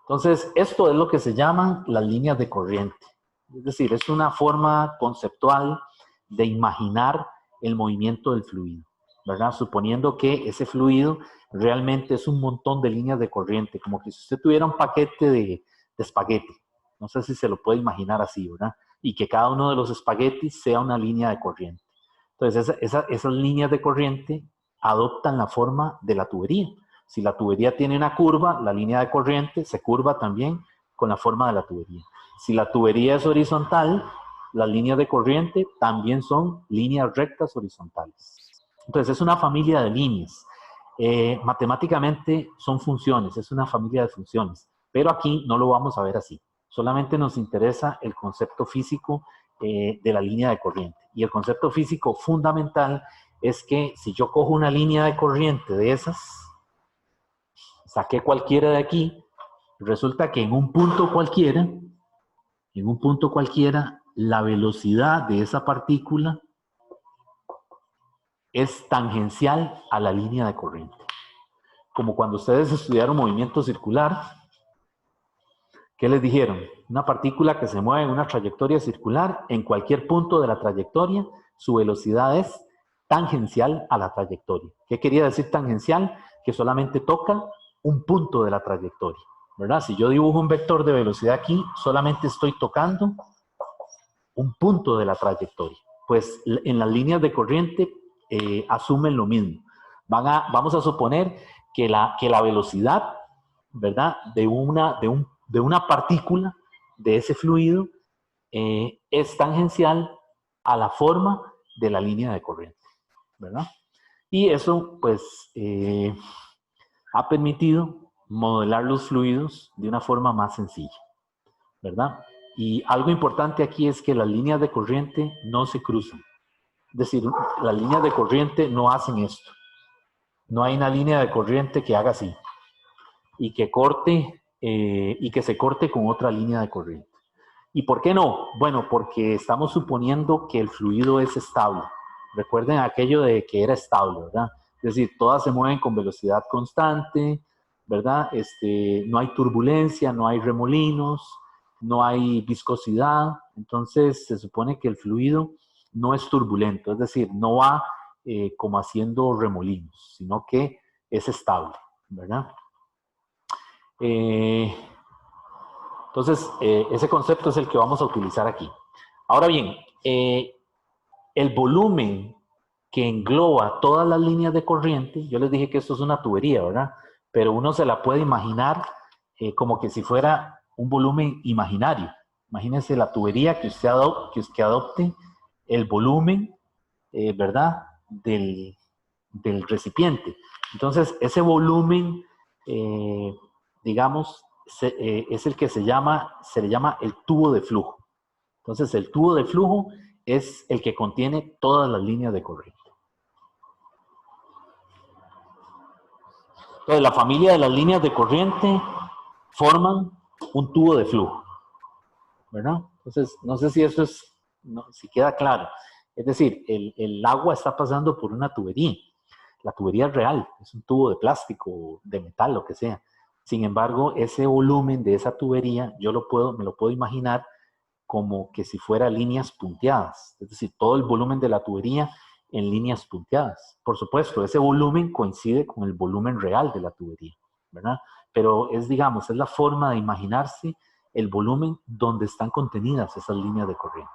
Entonces, esto es lo que se llaman las líneas de corriente. Es decir, es una forma conceptual de imaginar el movimiento del fluido, ¿verdad? Suponiendo que ese fluido realmente es un montón de líneas de corriente, como que si usted tuviera un paquete de espagueti, No sé si se lo puede imaginar así, ¿verdad? Y que cada uno de los espaguetis sea una línea de corriente. Entonces, esas líneas de corriente adoptan la forma de la tubería. Si la tubería tiene una curva, la línea de corriente se curva también con la forma de la tubería. Si la tubería es horizontal, las líneas de corriente también son líneas rectas horizontales. Entonces, es una familia de líneas. Matemáticamente son funciones, es una familia de funciones, pero aquí no lo vamos a ver así. Solamente nos interesa el concepto físico de la línea de corriente. Y el concepto físico fundamental es que si yo cojo una línea de corriente de esas, saqué cualquiera de aquí, resulta que en un punto cualquiera, la velocidad de esa partícula es tangencial a la línea de corriente. Como cuando ustedes estudiaron movimiento circular, ¿qué les dijeron? Una partícula que se mueve en una trayectoria circular, en cualquier punto de la trayectoria, su velocidad es tangencial a la trayectoria. ¿Qué quería decir tangencial? Que solamente toca un punto de la trayectoria, ¿verdad? Si yo dibujo un vector de velocidad aquí, solamente estoy tocando un punto de la trayectoria. Pues en las líneas de corriente asumen lo mismo. Vamos a suponer que la velocidad, ¿verdad?, de una partícula de ese fluido es tangencial a la forma de la línea de corriente, ¿verdad? Y eso, pues, ha permitido modelar los fluidos de una forma más sencilla, ¿verdad? Y algo importante aquí es que las líneas de corriente no se cruzan. Es decir, las líneas de corriente no hacen esto. No hay una línea de corriente que haga así y que corte y que se corte con otra línea de corriente. ¿Y por qué no? Bueno, porque estamos suponiendo que el fluido es estable. Recuerden aquello de que era estable, ¿verdad? Es decir, todas se mueven con velocidad constante, ¿verdad? No hay turbulencia, no hay remolinos, no hay viscosidad. Entonces, se supone que el fluido no es turbulento, es decir, no va como haciendo remolinos, sino que es estable, ¿verdad? Entonces, ese concepto es el que vamos a utilizar aquí. Ahora bien, el volumen que engloba todas las líneas de corriente, yo les dije que esto es una tubería, ¿verdad? Pero uno se la puede imaginar como que si fuera un volumen imaginario. Imagínense la tubería que usted adopte el volumen, ¿verdad?, del recipiente. Entonces, ese volumen, digamos, es el que se le llama el tubo de flujo. Entonces, el tubo de flujo es el que contiene todas las líneas de corriente. Entonces, la familia de las líneas de corriente forman un tubo de flujo, ¿verdad? Entonces, no sé si eso si queda claro. Es decir, el agua está pasando por una tubería. La tubería es real, es un tubo de plástico, de metal, lo que sea. Sin embargo, ese volumen de esa tubería, me lo puedo imaginar como que si fuera líneas punteadas. Es decir, todo el volumen de la tubería en líneas punteadas. Por supuesto, ese volumen coincide con el volumen real de la tubería, ¿verdad? Pero digamos, es la forma de imaginarse el volumen donde están contenidas esas líneas de corriente.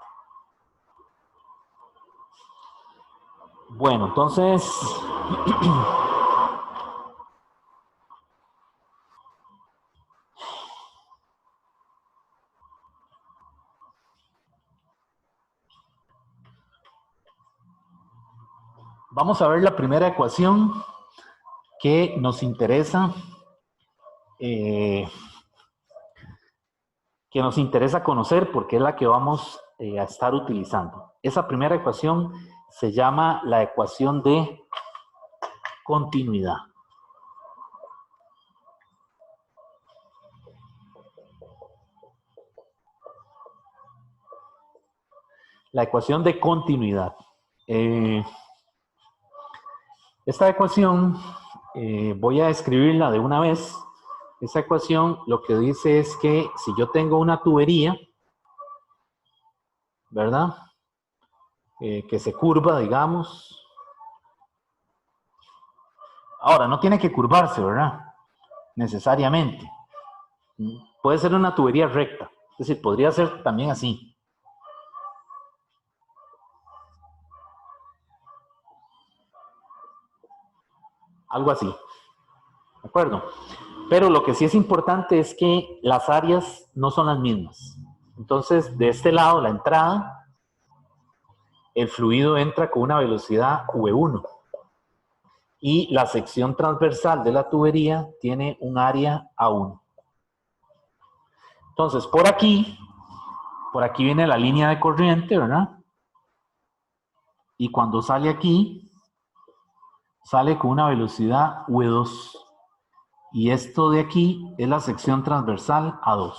Bueno, entonces, vamos a ver la primera ecuación que nos interesa, conocer porque es la que vamos a estar utilizando. Esa primera ecuación se llama la ecuación de continuidad. La ecuación de continuidad. Esta ecuación voy a escribirla de una vez. Esa ecuación lo que dice es que si yo tengo una tubería, ¿verdad? Que se curva, digamos. Ahora, no tiene que curvarse, ¿verdad? Necesariamente. Puede ser una tubería recta, Es decir, podría ser también así. Algo así. ¿De acuerdo? Pero lo que sí es importante es que las áreas no son las mismas. Entonces, de este lado, la entrada, el fluido entra con una velocidad V1. Y la sección transversal de la tubería tiene un área A1. Entonces, por aquí viene la línea de corriente, ¿verdad? Y cuando sale aquí, sale con una velocidad V2. Y esto de aquí es la sección transversal A2.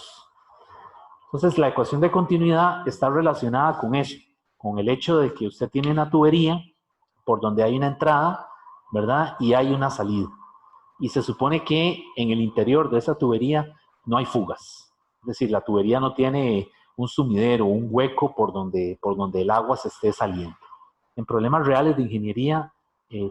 Entonces, la ecuación de continuidad está relacionada con eso, con el hecho de que usted tiene una tubería por donde hay una entrada, ¿verdad? Y hay una salida. Y se supone que en el interior de esa tubería no hay fugas. Es decir, la tubería no tiene un sumidero, un hueco por donde el agua se esté saliendo. En problemas reales de ingeniería,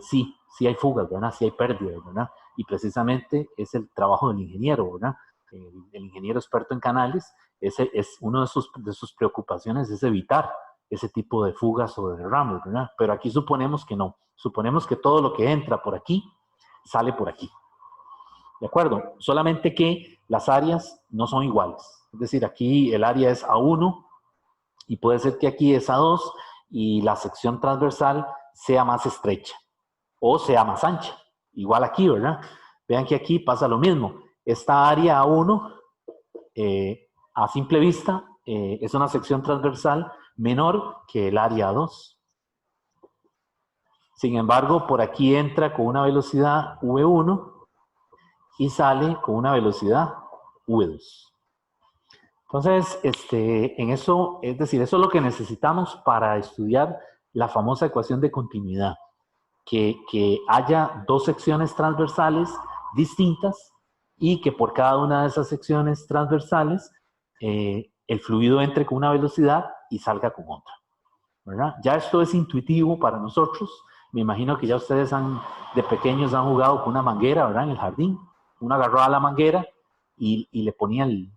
sí hay fugas, ¿verdad? Sí hay pérdidas, ¿verdad? Y precisamente es el trabajo del ingeniero, ¿verdad? El ingeniero experto en canales, es una de sus preocupaciones es evitar ese tipo de fugas o de derrames, ¿verdad? Pero aquí suponemos que no. Suponemos que todo lo que entra por aquí, sale por aquí. ¿De acuerdo? Solamente que las áreas no son iguales. Es decir, aquí el área es A1 y puede ser que aquí es A2 y la sección transversal sea más estrecha o sea más ancha. Igual aquí, ¿verdad? Vean que aquí pasa lo mismo. Esta área A1, a simple vista, es una sección transversal menor que el área A2. Sin embargo, por aquí entra con una velocidad V1 y sale con una velocidad V2. Entonces, en eso, es decir, eso es lo que necesitamos para estudiar la famosa ecuación de continuidad. Que haya dos secciones transversales distintas y que por cada una de esas secciones transversales el fluido entre con una velocidad y salga con otra, ¿verdad? Ya esto es intuitivo para nosotros. Me imagino que ya ustedes de pequeños han jugado con una manguera, ¿verdad? En el jardín. Uno agarraba la manguera y le ponía el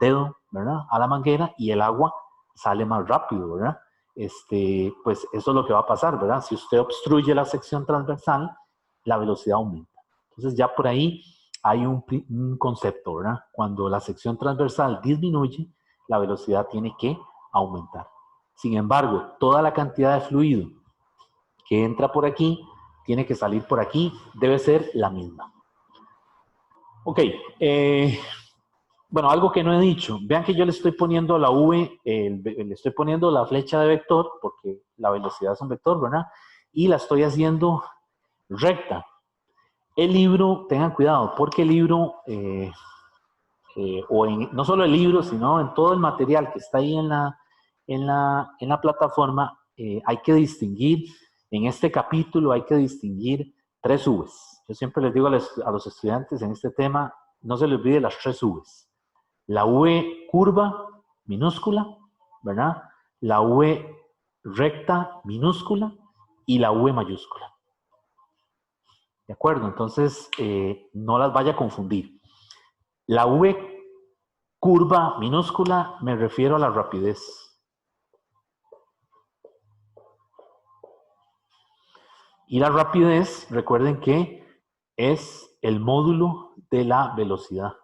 dedo, ¿verdad? A la manguera y el agua sale más rápido, ¿verdad? Pues eso es lo que va a pasar, ¿verdad? Si usted obstruye la sección transversal, la velocidad aumenta. Entonces ya por ahí hay un concepto, ¿verdad? Cuando la sección transversal disminuye, la velocidad tiene que aumentar. Sin embargo, toda la cantidad de fluido que entra por aquí, tiene que salir por aquí, debe ser la misma. Ok, bueno, algo que no he dicho. Vean que yo le estoy poniendo la V, le estoy poniendo la flecha de vector, porque la velocidad es un vector, ¿verdad? Y la estoy haciendo recta. El libro, tengan cuidado, porque el libro, no solo el libro, sino en todo el material que está ahí en la plataforma, hay que distinguir, en este capítulo hay que distinguir 3 Vs. Yo siempre les digo a los estudiantes en este tema, no se les olvide las 3 Vs. La V curva minúscula, ¿verdad? La V recta minúscula y la V mayúscula. ¿De acuerdo? Entonces, no las vaya a confundir. La V curva minúscula me refiero a la rapidez. Y la rapidez, recuerden que es el módulo de la velocidad.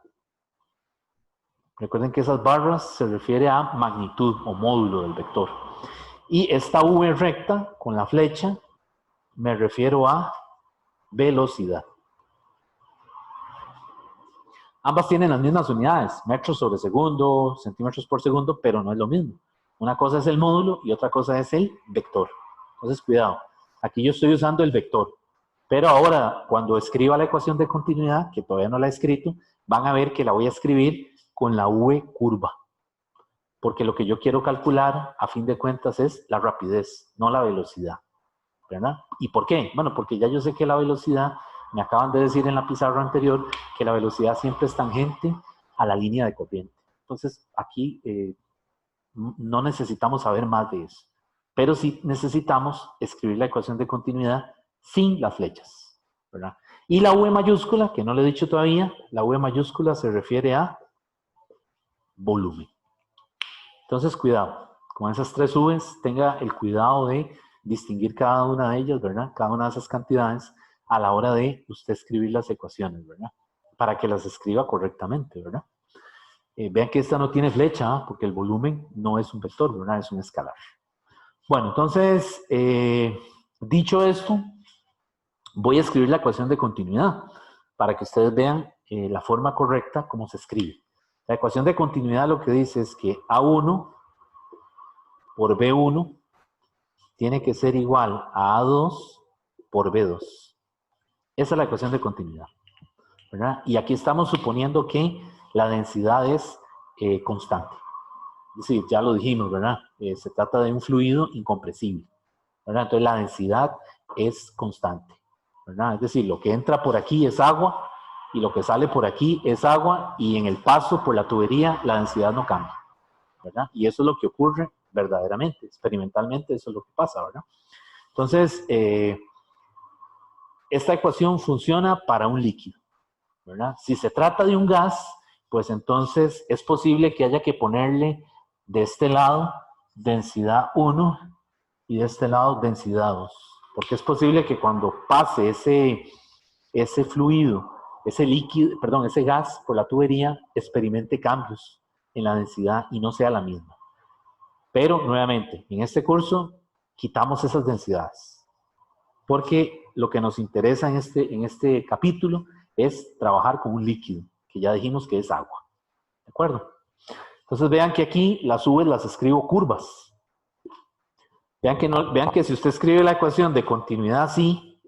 Recuerden que esas barras se refiere a magnitud o módulo del vector. Y esta V recta con la flecha me refiero a velocidad. Ambas tienen las mismas unidades, metros sobre segundo, centímetros por segundo, pero no es lo mismo. Una cosa es el módulo y otra cosa es el vector. Entonces, cuidado. Aquí yo estoy usando el vector. Pero ahora, cuando escriba la ecuación de continuidad, que todavía no la he escrito, van a ver que la voy a escribir con la V curva. Porque lo que yo quiero calcular, a fin de cuentas, es la rapidez, no la velocidad, ¿verdad? ¿Y por qué? Bueno, porque ya yo sé que la velocidad, me acaban de decir en la pizarra anterior, que la velocidad siempre es tangente a la línea de corriente. Entonces, aquí no necesitamos saber más de eso. Pero sí necesitamos escribir la ecuación de continuidad sin las flechas, ¿verdad? Y la V mayúscula, que no le he dicho todavía, la V mayúscula se refiere a volumen. Entonces, cuidado. Con esas 3 V's, tenga el cuidado de distinguir cada una de ellas, ¿verdad? Cada una de esas cantidades a la hora de usted escribir las ecuaciones, ¿verdad? Para que las escriba correctamente, ¿verdad? Vean que esta no tiene flecha, ¿eh? Porque el volumen no es un vector, ¿verdad? Es un escalar. Bueno, entonces, dicho esto, voy a escribir la ecuación de continuidad para que ustedes vean la forma correcta como se escribe. La ecuación de continuidad lo que dice es que A1 por B1 tiene que ser igual a A2 por B2. Esa es la ecuación de continuidad, ¿verdad? Y aquí estamos suponiendo que la densidad es constante. Es decir, ya lo dijimos, ¿verdad? Se trata de un fluido incompresible, ¿verdad? Entonces la densidad es constante, ¿verdad? Es decir, lo que entra por aquí es agua y lo que sale por aquí es agua y en el paso por la tubería la densidad no cambia, ¿verdad? Y eso es lo que ocurre verdaderamente, experimentalmente eso es lo que pasa, ¿verdad? Entonces, esta ecuación funciona para un líquido, ¿verdad? Si se trata de un gas, pues entonces es posible que haya que ponerle de este lado densidad 1 y de este lado densidad 2, porque es posible que cuando pase ese fluido, ese líquido, perdón, ese gas por la tubería, experimente cambios en la densidad y no sea la misma. Pero, nuevamente, en este curso quitamos esas densidades, porque lo que nos interesa en este capítulo es trabajar con un líquido, que ya dijimos que es agua. ¿De acuerdo? Entonces vean que aquí las V's las escribo curvas. Vean que si usted escribe la ecuación de continuidad así,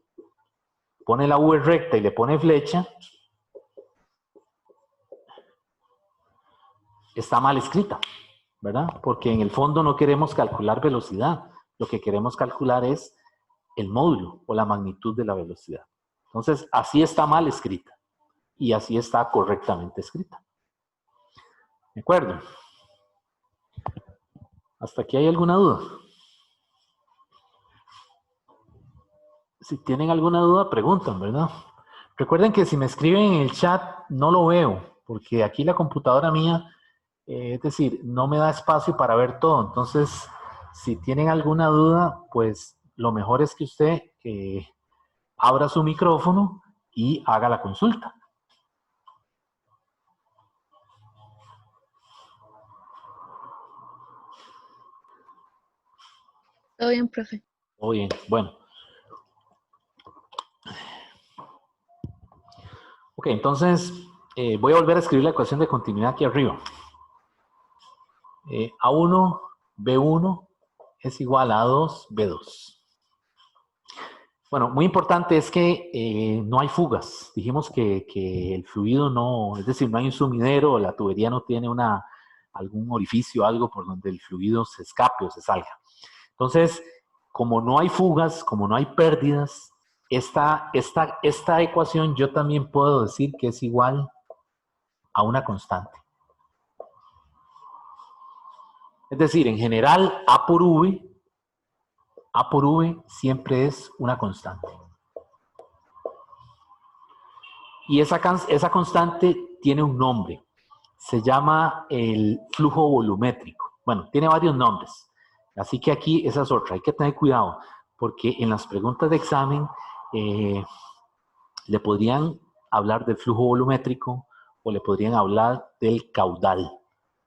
pone la V recta y le pone flecha, está mal escrita, ¿verdad? Porque en el fondo no queremos calcular velocidad. Lo que queremos calcular es el módulo o la magnitud de la velocidad. Entonces, así está mal escrita y así está correctamente escrita. ¿De acuerdo? ¿Hasta aquí hay alguna duda? Si tienen alguna duda, preguntan, ¿verdad? Recuerden que si me escriben en el chat, no lo veo, porque aquí la computadora mía, es decir, no me da espacio para ver todo. Entonces, si tienen alguna duda, pues lo mejor es que usted abra su micrófono y haga la consulta. Todo bien, profe. Todo bien, bueno. Ok, entonces voy a volver a escribir la ecuación de continuidad aquí arriba. A1, B1 es igual a A2, B2. Bueno, muy importante es que no hay fugas. Dijimos que el fluido no, es decir, no hay un sumidero, la tubería no tiene algún orificio, algo por donde el fluido se escape o se salga. Entonces, como no hay fugas, como no hay pérdidas, esta ecuación yo también puedo decir que es igual a una constante. Es decir, en general, A por V siempre es una constante. Y esa constante tiene un nombre. Se llama el flujo volumétrico. Bueno, tiene varios nombres. Así que aquí esa es otra. Hay que tener cuidado, porque en las preguntas de examen le podrían hablar del flujo volumétrico o le podrían hablar del caudal,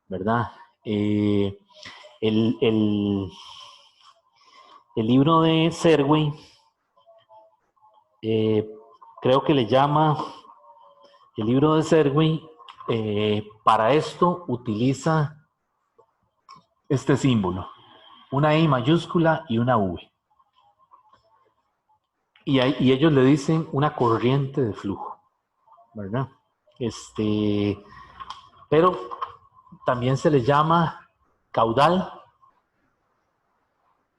¿verdad? El libro de Serwey, creo que le llama, el libro de Serwey, para esto utiliza este símbolo, una I mayúscula y una V. Y ellos le dicen una corriente de flujo, ¿verdad? Pero también se le llama caudal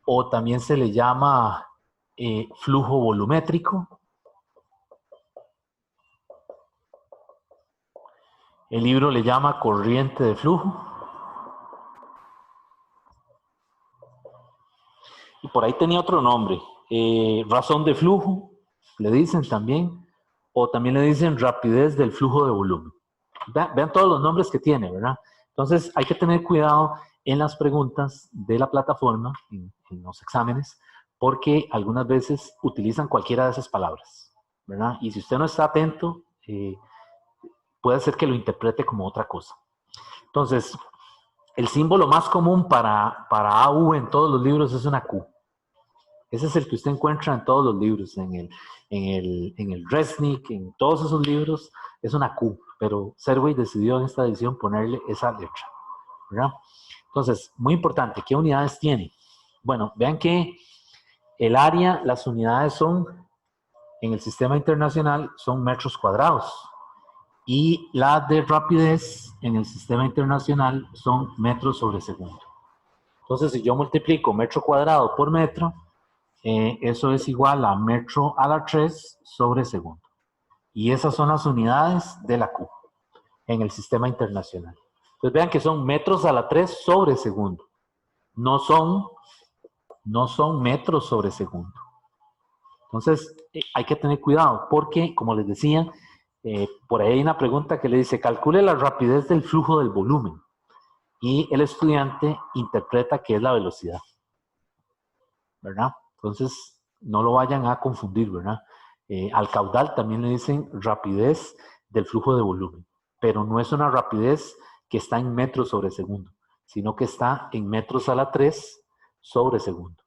o también se le llama flujo volumétrico. El libro le llama corriente de flujo. Y por ahí tenía otro nombre, razón de flujo, le dicen también, o también le dicen rapidez del flujo de volumen. Vean todos los nombres que tiene, ¿verdad? Entonces hay que tener cuidado en las preguntas de la plataforma, en los exámenes, porque algunas veces utilizan cualquiera de esas palabras, ¿verdad? Y si usted no está atento, puede ser que lo interprete como otra cosa. Entonces, el símbolo más común para AU en todos los libros es una Q. Ese es el que usted encuentra en todos los libros, en el Resnick, en todos esos libros, es una Q, pero Serway decidió en esta edición ponerle esa letra, ¿verdad? Entonces, muy importante, ¿qué unidades tiene? Bueno, vean que el área, las unidades son, en el sistema internacional, son metros cuadrados. Y la de rapidez en el sistema internacional son metros sobre segundo. Entonces, si yo multiplico metro cuadrado por metro, eso es igual a metro a la 3 sobre segundo. Y esas son las unidades de la Q en el sistema internacional. Entonces, vean que son metros a la 3 sobre segundo. No son metros sobre segundo. Entonces, hay que tener cuidado porque, como les decía, por ahí hay una pregunta que le dice, calcule la rapidez del flujo del volumen. Y el estudiante interpreta que es la velocidad, ¿verdad? Entonces, no lo vayan a confundir, ¿verdad? Al caudal también le dicen rapidez del flujo de volumen, pero no es una rapidez que está en metros sobre segundo, sino que está en metros a la 3 sobre segundo.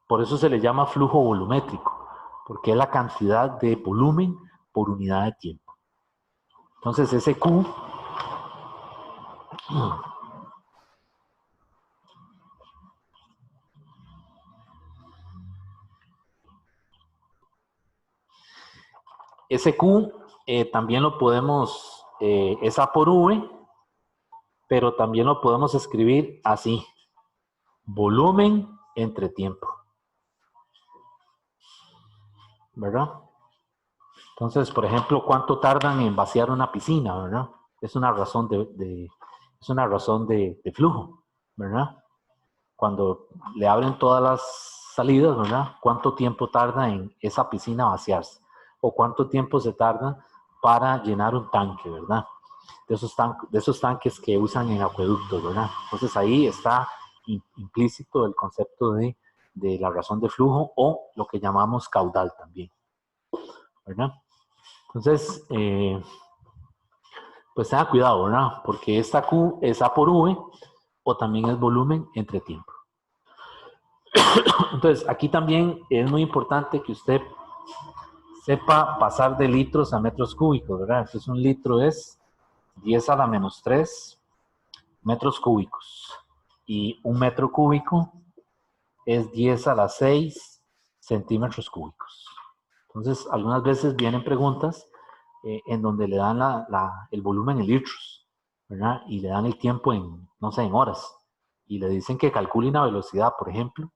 Por eso se le llama flujo volumétrico, porque es la cantidad de volumen por unidad de tiempo. Entonces, ese Q también lo podemos, es A por V, pero también lo podemos escribir así, volumen entre tiempo, ¿verdad? Entonces, por ejemplo, ¿cuánto tardan en vaciar una piscina, verdad? Es una razón de flujo, ¿verdad? Cuando le abren todas las salidas, ¿verdad? ¿Cuánto tiempo tarda en esa piscina vaciarse? O cuánto tiempo se tarda para llenar un tanque, ¿verdad? De esos tanques que usan en acueductos, ¿verdad? Entonces ahí está implícito el concepto de la razón de flujo o lo que llamamos caudal también, ¿verdad? Entonces, pues tenga cuidado, ¿verdad? Porque esta Q es A por V o también es volumen entre tiempo. Entonces, aquí también es muy importante que usted sepa pasar de litros a metros cúbicos, ¿verdad? Entonces, un litro es 10 a la menos 3 metros cúbicos. Y un metro cúbico es 10 a la 6 centímetros cúbicos. Entonces, algunas veces vienen preguntas en donde le dan el volumen en litros, ¿verdad? Y le dan el tiempo en, no sé, en horas. Y le dicen que calcule una velocidad, por ejemplo,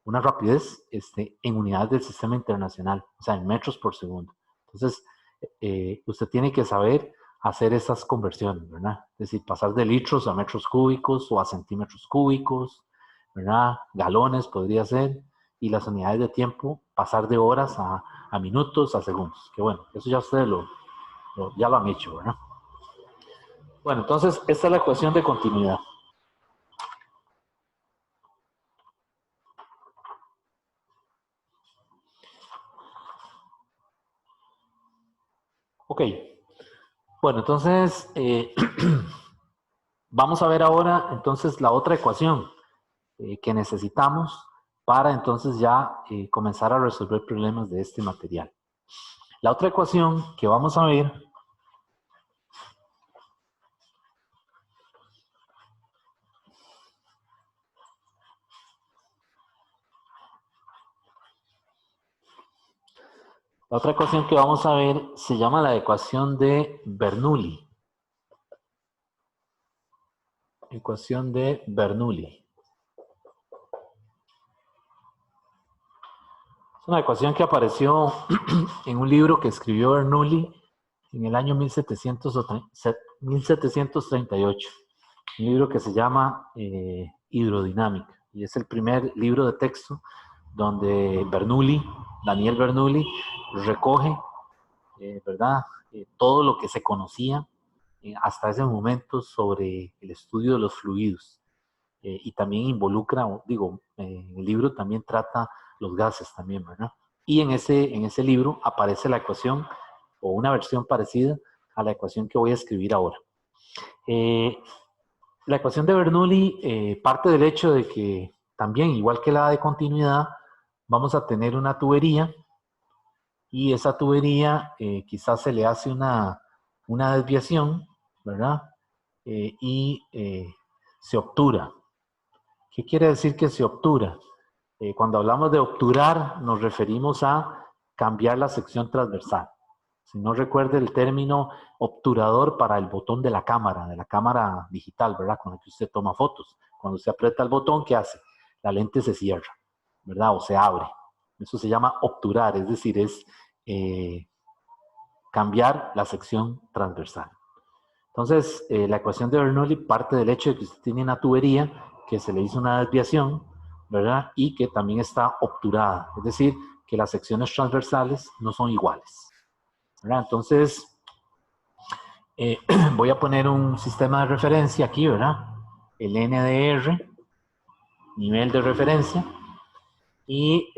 una rapidez en unidades del sistema internacional, o sea, en metros por segundo. Entonces, usted tiene que saber hacer esas conversiones, ¿verdad? Es decir, pasar de litros a metros cúbicos o a centímetros cúbicos, ¿verdad? Galones podría ser, y las unidades de tiempo, pasar de horas a minutos, a segundos. Que bueno, eso ya ustedes ya lo han hecho, ¿verdad? Bueno, entonces, esta es la ecuación de continuidad. Ok. Bueno, entonces, vamos a ver ahora, entonces, la otra ecuación que necesitamos para, entonces, ya comenzar a resolver problemas de este material. La otra ecuación que vamos a ver se llama la ecuación de Bernoulli. Ecuación de Bernoulli. Es una ecuación que apareció en un libro que escribió Bernoulli en el año 1738. Un libro que se llama Hidrodinámica. Y es el primer libro de texto donde Daniel Bernoulli, recoge, ¿verdad? Todo lo que se conocía hasta ese momento sobre el estudio de los fluidos. y también involucra, digo, el libro también trata los gases también, ¿verdad? Y en ese libro aparece la ecuación o una versión parecida a la ecuación que voy a escribir ahora. La ecuación de Bernoulli parte del hecho de que también, igual que la de continuidad, vamos a tener una tubería y esa tubería quizás se le hace una desviación, ¿verdad? Y se obtura. ¿Qué quiere decir que se obtura? Cuando hablamos de obturar, nos referimos a cambiar la sección transversal. Si no recuerde el término obturador para el botón de la cámara digital, ¿verdad? Con el que usted toma fotos. Cuando usted aprieta el botón, ¿qué hace? La lente se cierra, ¿verdad? O se abre. Eso se llama obturar, es decir, es cambiar la sección transversal. Entonces, la ecuación de Bernoulli parte del hecho de que usted tiene una tubería que se le hizo una desviación, ¿verdad? Y que también está obturada, es decir, que las secciones transversales no son iguales, ¿verdad? Entonces, voy a poner un sistema de referencia aquí, ¿verdad? El NDR, nivel de referencia, y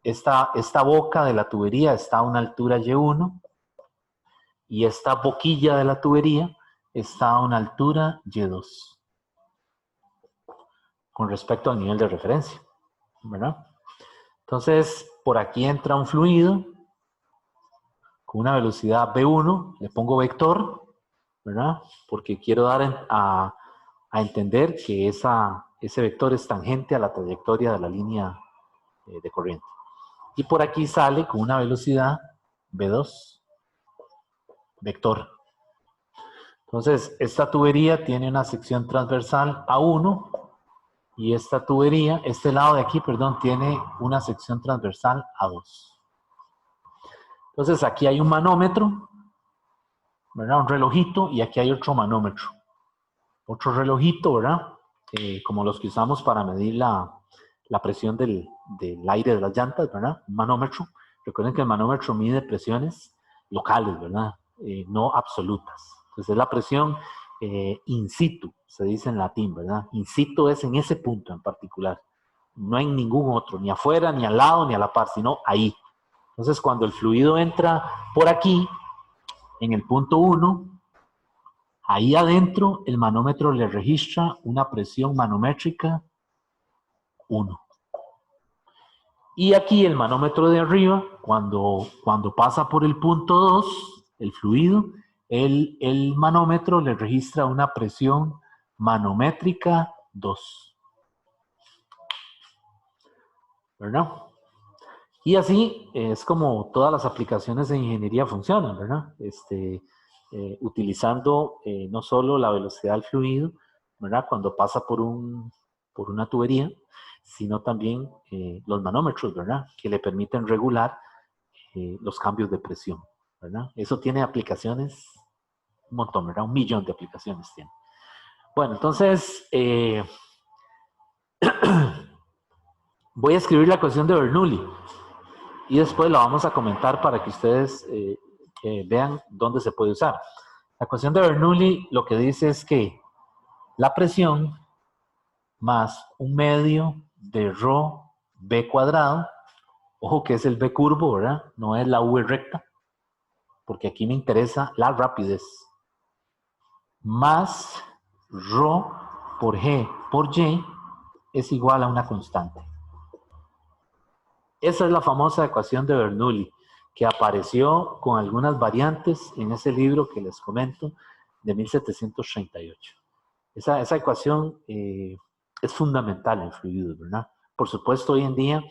esta boca de la tubería está a una altura Y1, y esta boquilla de la tubería está a una altura Y2, con respecto al nivel de referencia, ¿verdad? Entonces, por aquí entra un fluido con una velocidad V1, le pongo vector, ¿verdad? Porque quiero dar a entender que ese vector es tangente a la trayectoria de la línea de corriente. Y por aquí sale con una velocidad V2, vector. Entonces, esta tubería tiene una sección transversal A1 y esta tubería, este lado de aquí, perdón, tiene una sección transversal A2. Entonces, aquí hay un manómetro, ¿verdad? Un relojito, y aquí hay otro manómetro. Otro relojito, ¿verdad? Como los que usamos para medir la presión del aire de las llantas, ¿verdad? Un manómetro. Recuerden que el manómetro mide presiones locales, ¿verdad? No absolutas. Entonces, es la presión in situ, se dice en latín, ¿verdad? In situ es en ese punto en particular. No en ningún otro, ni afuera, ni al lado, ni a la par, sino ahí. Entonces, cuando el fluido entra por aquí, en el punto 1, ahí adentro el manómetro le registra una presión manométrica 1. Y aquí el manómetro de arriba, cuando pasa por el punto 2, el fluido, el manómetro le registra una presión manométrica 2. ¿Verdad? Y así es como todas las aplicaciones de ingeniería funcionan, ¿verdad? Utilizando no solo la velocidad del fluido, ¿verdad? Cuando pasa por una tubería, sino también los manómetros, ¿verdad? Que le permiten regular los cambios de presión, ¿verdad? Eso tiene aplicaciones, un montón, ¿verdad? 1.000.000 de aplicaciones tiene. Bueno, entonces, voy a escribir la ecuación de Bernoulli. Y después la vamos a comentar para que ustedes vean dónde se puede usar. La ecuación de Bernoulli lo que dice es que la presión más un medio de rho v cuadrado, ojo que es el v curvo, ¿verdad? No es la v recta, porque aquí me interesa la rapidez, más rho por g por y es igual a una constante. Esa es la famosa ecuación de Bernoulli, que apareció con algunas variantes en ese libro que les comento, de 1738. Esa ecuación es fundamental en fluidos, ¿verdad? Por supuesto, hoy en día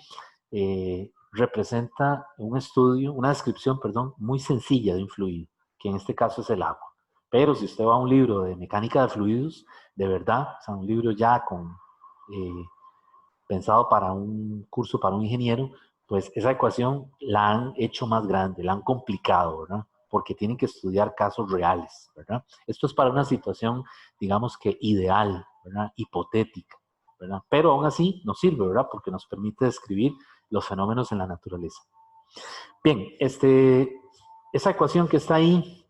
representa una descripción, perdón, muy sencilla de un fluido, que en este caso es el agua. Pero si usted va a un libro de mecánica de fluidos, de verdad, o sea, un libro ya pensado para un curso para un ingeniero, pues esa ecuación la han hecho más grande, la han complicado, ¿verdad? Porque tienen que estudiar casos reales, ¿verdad? Esto es para una situación, digamos que ideal, ¿verdad? Hipotética, ¿verdad? Pero aún así nos sirve, ¿verdad? Porque nos permite describir los fenómenos en la naturaleza. Bien, esa ecuación que está ahí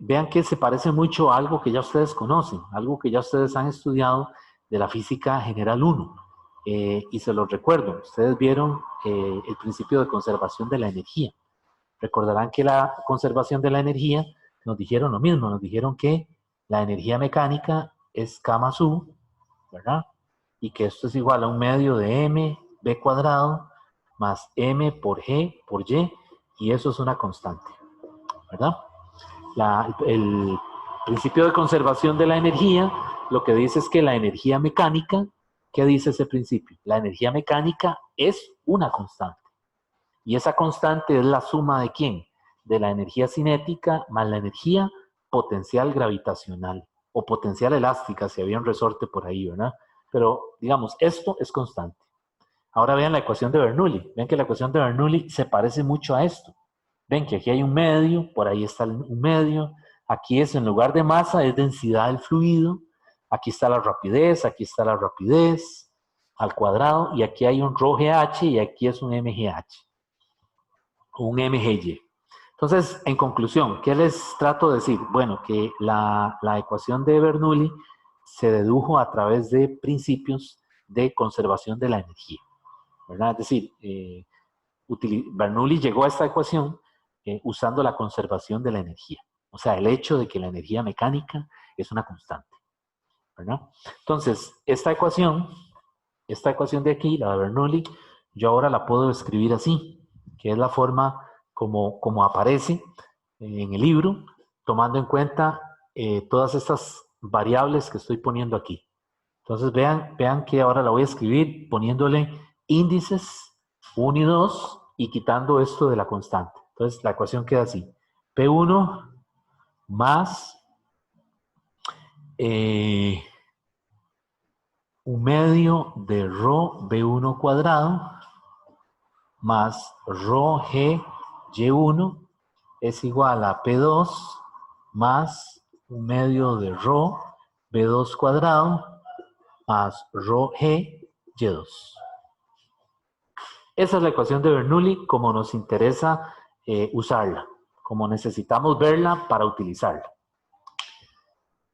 vean que se parece mucho a algo que ya ustedes conocen, algo que ya ustedes han estudiado de la física general 1. Y se los recuerdo, ustedes vieron el principio de conservación de la energía. Recordarán que la conservación de la energía nos dijeron lo mismo, nos dijeron que la energía mecánica es K más U, ¿verdad? Y que esto es igual a un medio de mv cuadrado más m por g por y, y eso es una constante, ¿verdad? El principio de conservación de la energía lo que dice es que la energía mecánica, ¿qué dice ese principio? La energía mecánica es una constante. Y esa constante es la suma de ¿quién? De la energía cinética más la energía potencial gravitacional o potencial elástica, si había un resorte por ahí, ¿verdad? Pero, digamos, esto es constante. Ahora vean la ecuación de Bernoulli. Ven que la ecuación de Bernoulli se parece mucho a esto. Ven que aquí hay un medio, por ahí está un medio. Aquí es, en lugar de masa, es densidad del fluido. Aquí está la rapidez al cuadrado. Y aquí hay un ρgh y aquí es un mgh. Un mgy. Entonces, en conclusión, ¿qué les trato de decir? Bueno, que la ecuación de Bernoulli se dedujo a través de principios de conservación de la energía, ¿verdad? Es decir, Bernoulli llegó a esta ecuación usando la conservación de la energía. O sea, el hecho de que la energía mecánica es una constante, ¿verdad? Entonces, esta ecuación de aquí, la de Bernoulli, yo ahora la puedo escribir así, que es la forma como aparece en el libro, tomando en cuenta todas estas variables que estoy poniendo aquí. Entonces vean que ahora la voy a escribir poniéndole índices 1 y 2 y quitando esto de la constante. Entonces la ecuación queda así. P1 más un medio de rho B1 cuadrado más rho G Y1 es igual a P2 más un medio de rho B2 cuadrado más rho G Y2. Esa es la ecuación de Bernoulli como nos interesa usarla, como necesitamos verla para utilizarla.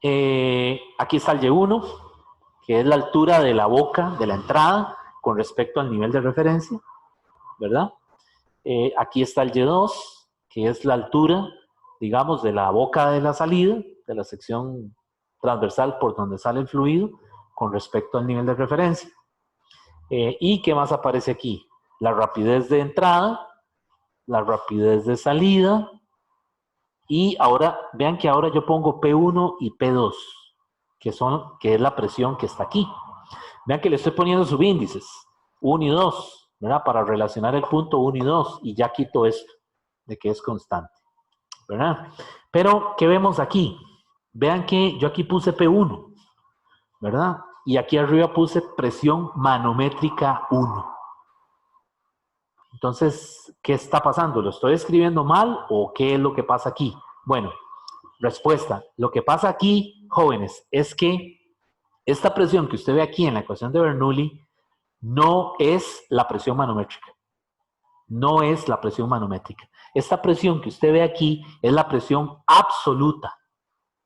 Aquí está el Y1, que es la altura de la boca de la entrada con respecto al nivel de referencia, ¿verdad? Aquí está el Y2, que es la altura, digamos, de la boca de la salida, de la sección transversal por donde sale el fluido, con respecto al nivel de referencia. ¿Y qué más aparece aquí? La rapidez de entrada, la rapidez de salida, y ahora, vean que ahora yo pongo P1 y P2, que es la presión que está aquí. Vean que le estoy poniendo subíndices, 1 y 2, ¿verdad? Para relacionar el punto 1 y 2, y ya quito esto, de que es constante, ¿verdad? Pero, ¿qué vemos aquí? Vean que yo aquí puse P1, ¿verdad? Y aquí arriba puse presión manométrica 1. Entonces, ¿qué está pasando? ¿Lo estoy escribiendo mal o qué es lo que pasa aquí? Bueno, respuesta. Lo que pasa aquí, jóvenes, es que esta presión que usted ve aquí en la ecuación de Bernoulli no es la presión manométrica. No es la presión manométrica. Esta presión que usted ve aquí es la presión absoluta.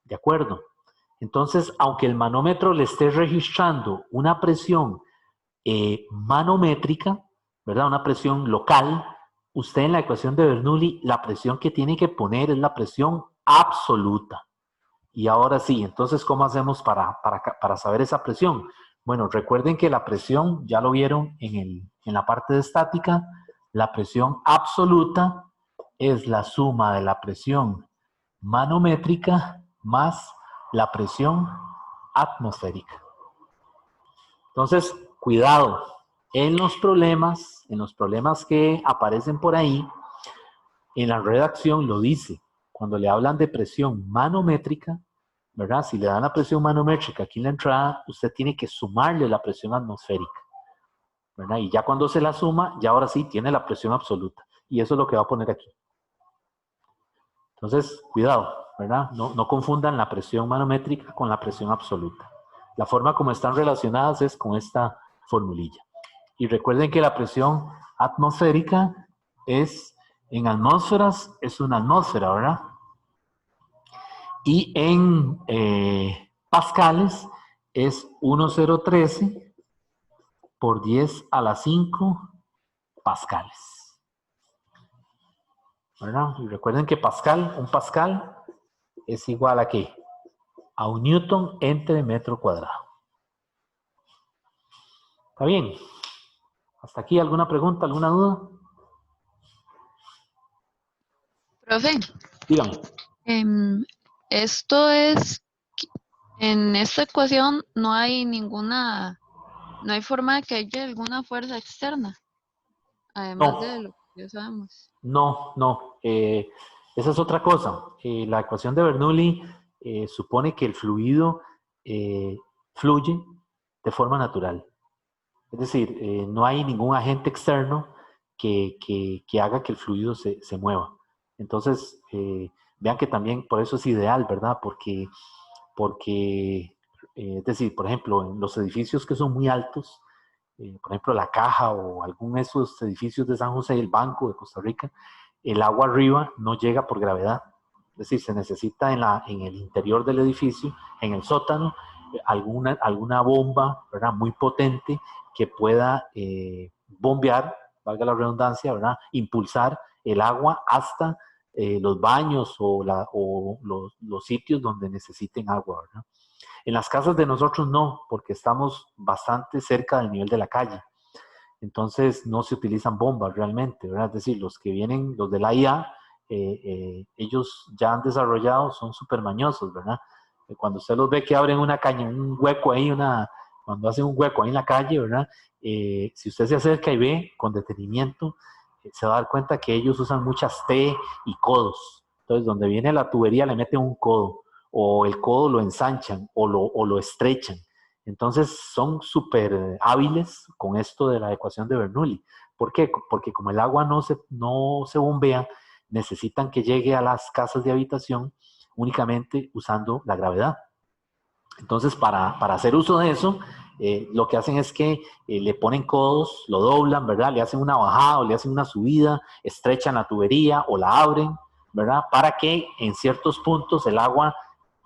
¿De acuerdo? Entonces, aunque el manómetro le esté registrando una presión manométrica, ¿verdad? Una presión local, usted en la ecuación de Bernoulli, la presión que tiene que poner es la presión absoluta. Y ahora sí, entonces, ¿cómo hacemos para saber esa presión? Bueno, recuerden que la presión, ya lo vieron en la parte de estática, la presión absoluta es la suma de la presión manométrica más la presión atmosférica. Entonces, cuidado, en los problemas que aparecen por ahí, en la redacción lo dice. Cuando le hablan de presión manométrica, ¿verdad? Si le dan la presión manométrica aquí en la entrada, usted tiene que sumarle la presión atmosférica, ¿verdad? Y ya cuando se la suma, ya ahora sí tiene la presión absoluta. Y eso es lo que va a poner aquí. Entonces, cuidado, ¿verdad? No confundan la presión manométrica con la presión absoluta. La forma como están relacionadas es con esta formulilla. Y recuerden que la presión atmosférica es, en atmósferas, es una atmósfera, ¿verdad? Y en pascales es 1013 por 10 a la 5 pascales. ¿Verdad? Y recuerden que un pascal es igual a ¿qué? A un newton entre metro cuadrado. ¿Está bien? ¿Hasta aquí alguna pregunta, alguna duda? Profe, Dígame. esto es, en esta ecuación no hay forma de que haya alguna fuerza externa, además No, de lo que ya sabemos. no. Esa es otra cosa. La ecuación de Bernoulli supone que el fluido fluye de forma natural. Es decir, no hay ningún agente externo que haga que el fluido se mueva. Entonces, vean que también por eso es ideal, ¿verdad? Porque es decir, por ejemplo, en los edificios que son muy altos, por ejemplo, la Caja o algún de esos edificios de San José, el Banco de Costa Rica, el agua arriba no llega por gravedad. Es decir, se necesita en el interior del edificio, en el sótano, alguna bomba, ¿verdad? Muy potente que pueda bombear, valga la redundancia, ¿verdad? Impulsar el agua hasta los baños o los sitios donde necesiten agua, ¿verdad? En las casas de nosotros no, porque estamos bastante cerca del nivel de la calle. Entonces no se utilizan bombas realmente, ¿verdad? Es decir, los que vienen, los de la IA, ellos ya han desarrollado, son súper mañosos, ¿verdad? Cuando usted los ve que abren una caña, un hueco ahí, cuando hacen un hueco ahí en la calle, ¿verdad? Si usted se acerca y ve con detenimiento, se va a dar cuenta que ellos usan muchas T y codos. Entonces, donde viene la tubería le meten un codo, o el codo lo ensanchan, o lo estrechan. Entonces son súper hábiles con esto de la ecuación de Bernoulli. ¿Por qué? Porque como el agua no se bombea, necesitan que llegue a las casas de habitación únicamente usando la gravedad. Entonces, para hacer uso de eso, lo que hacen es que le ponen codos, lo doblan, ¿verdad? Le hacen una bajada o le hacen una subida, estrechan la tubería o la abren, ¿verdad? Para que en ciertos puntos el agua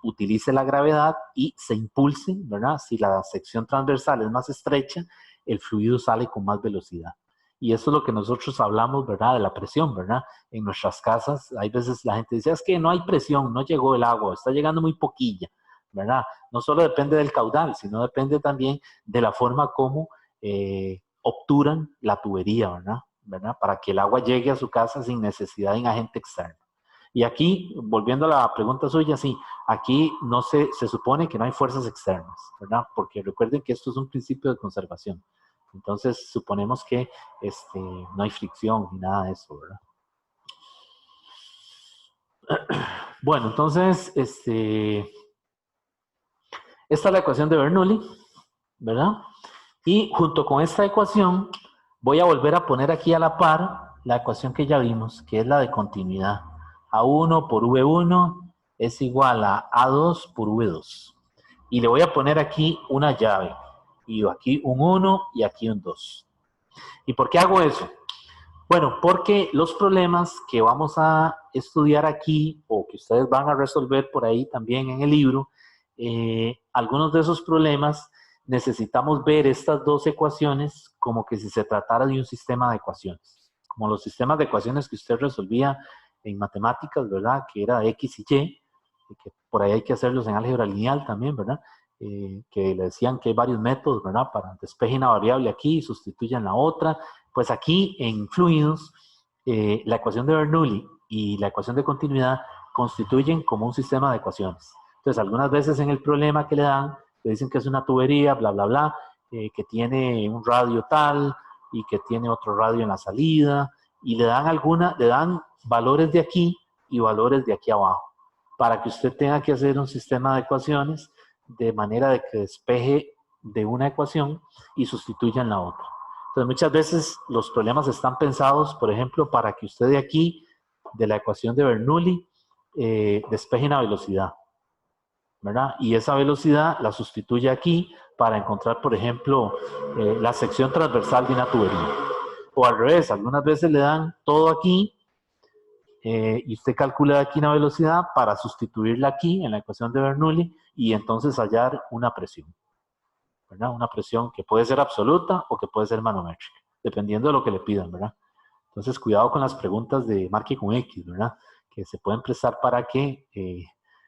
utilice la gravedad y se impulse, ¿verdad? Si la sección transversal es más estrecha, el fluido sale con más velocidad. Y eso es lo que nosotros hablamos, ¿verdad? De la presión, ¿verdad? En nuestras casas, hay veces la gente dice, es que no hay presión, no llegó el agua, está llegando muy poquilla, ¿verdad? No solo depende del caudal, sino depende también de la forma como obturan la tubería, ¿verdad? Para que el agua llegue a su casa sin necesidad de un agente externo. Y aquí, volviendo a la pregunta suya, sí, aquí no se supone que no hay fuerzas externas, ¿verdad? Porque recuerden que esto es un principio de conservación. Entonces, suponemos que no hay fricción ni nada de eso, ¿verdad? Bueno, entonces, esta es la ecuación de Bernoulli, ¿verdad? Y junto con esta ecuación, voy a volver a poner aquí a la par la ecuación que ya vimos, que es la de continuidad. A1 por V1 es igual a A2 por V2. Y le voy a poner aquí una llave. Y aquí un 1 y aquí un 2. ¿Y por qué hago eso? Bueno, porque los problemas que vamos a estudiar aquí o que ustedes van a resolver por ahí también en el libro, algunos de esos problemas necesitamos ver estas dos ecuaciones como que si se tratara de un sistema de ecuaciones. Como los sistemas de ecuaciones que usted resolvía en matemáticas, ¿verdad? Que era X y Y, que por ahí hay que hacerlos en álgebra lineal también, ¿verdad? Que le decían que hay varios métodos, ¿verdad? Para despejen una variable aquí y sustituyan la otra. Pues aquí en fluidos, la ecuación de Bernoulli y la ecuación de continuidad constituyen como un sistema de ecuaciones. Entonces, algunas veces en el problema que le dan, le dicen que es una tubería, bla, bla, bla, que tiene un radio tal y que tiene otro radio en la salida, y le dan valores de aquí y valores de aquí abajo, para que usted tenga que hacer un sistema de ecuaciones de manera de que despeje de una ecuación y sustituya en la otra. Entonces, muchas veces los problemas están pensados, por ejemplo, para que usted de aquí, de la ecuación de Bernoulli, despeje una velocidad, ¿verdad? Y esa velocidad la sustituye aquí para encontrar, por ejemplo, la sección transversal de una tubería. O al revés, algunas veces le dan todo aquí y usted calcula aquí una velocidad para sustituirla aquí en la ecuación de Bernoulli y entonces hallar una presión, ¿verdad? Una presión que puede ser absoluta o que puede ser manométrica, dependiendo de lo que le pidan, ¿verdad? Entonces, cuidado con las preguntas de marque con X, ¿verdad? Que se pueden prestar para que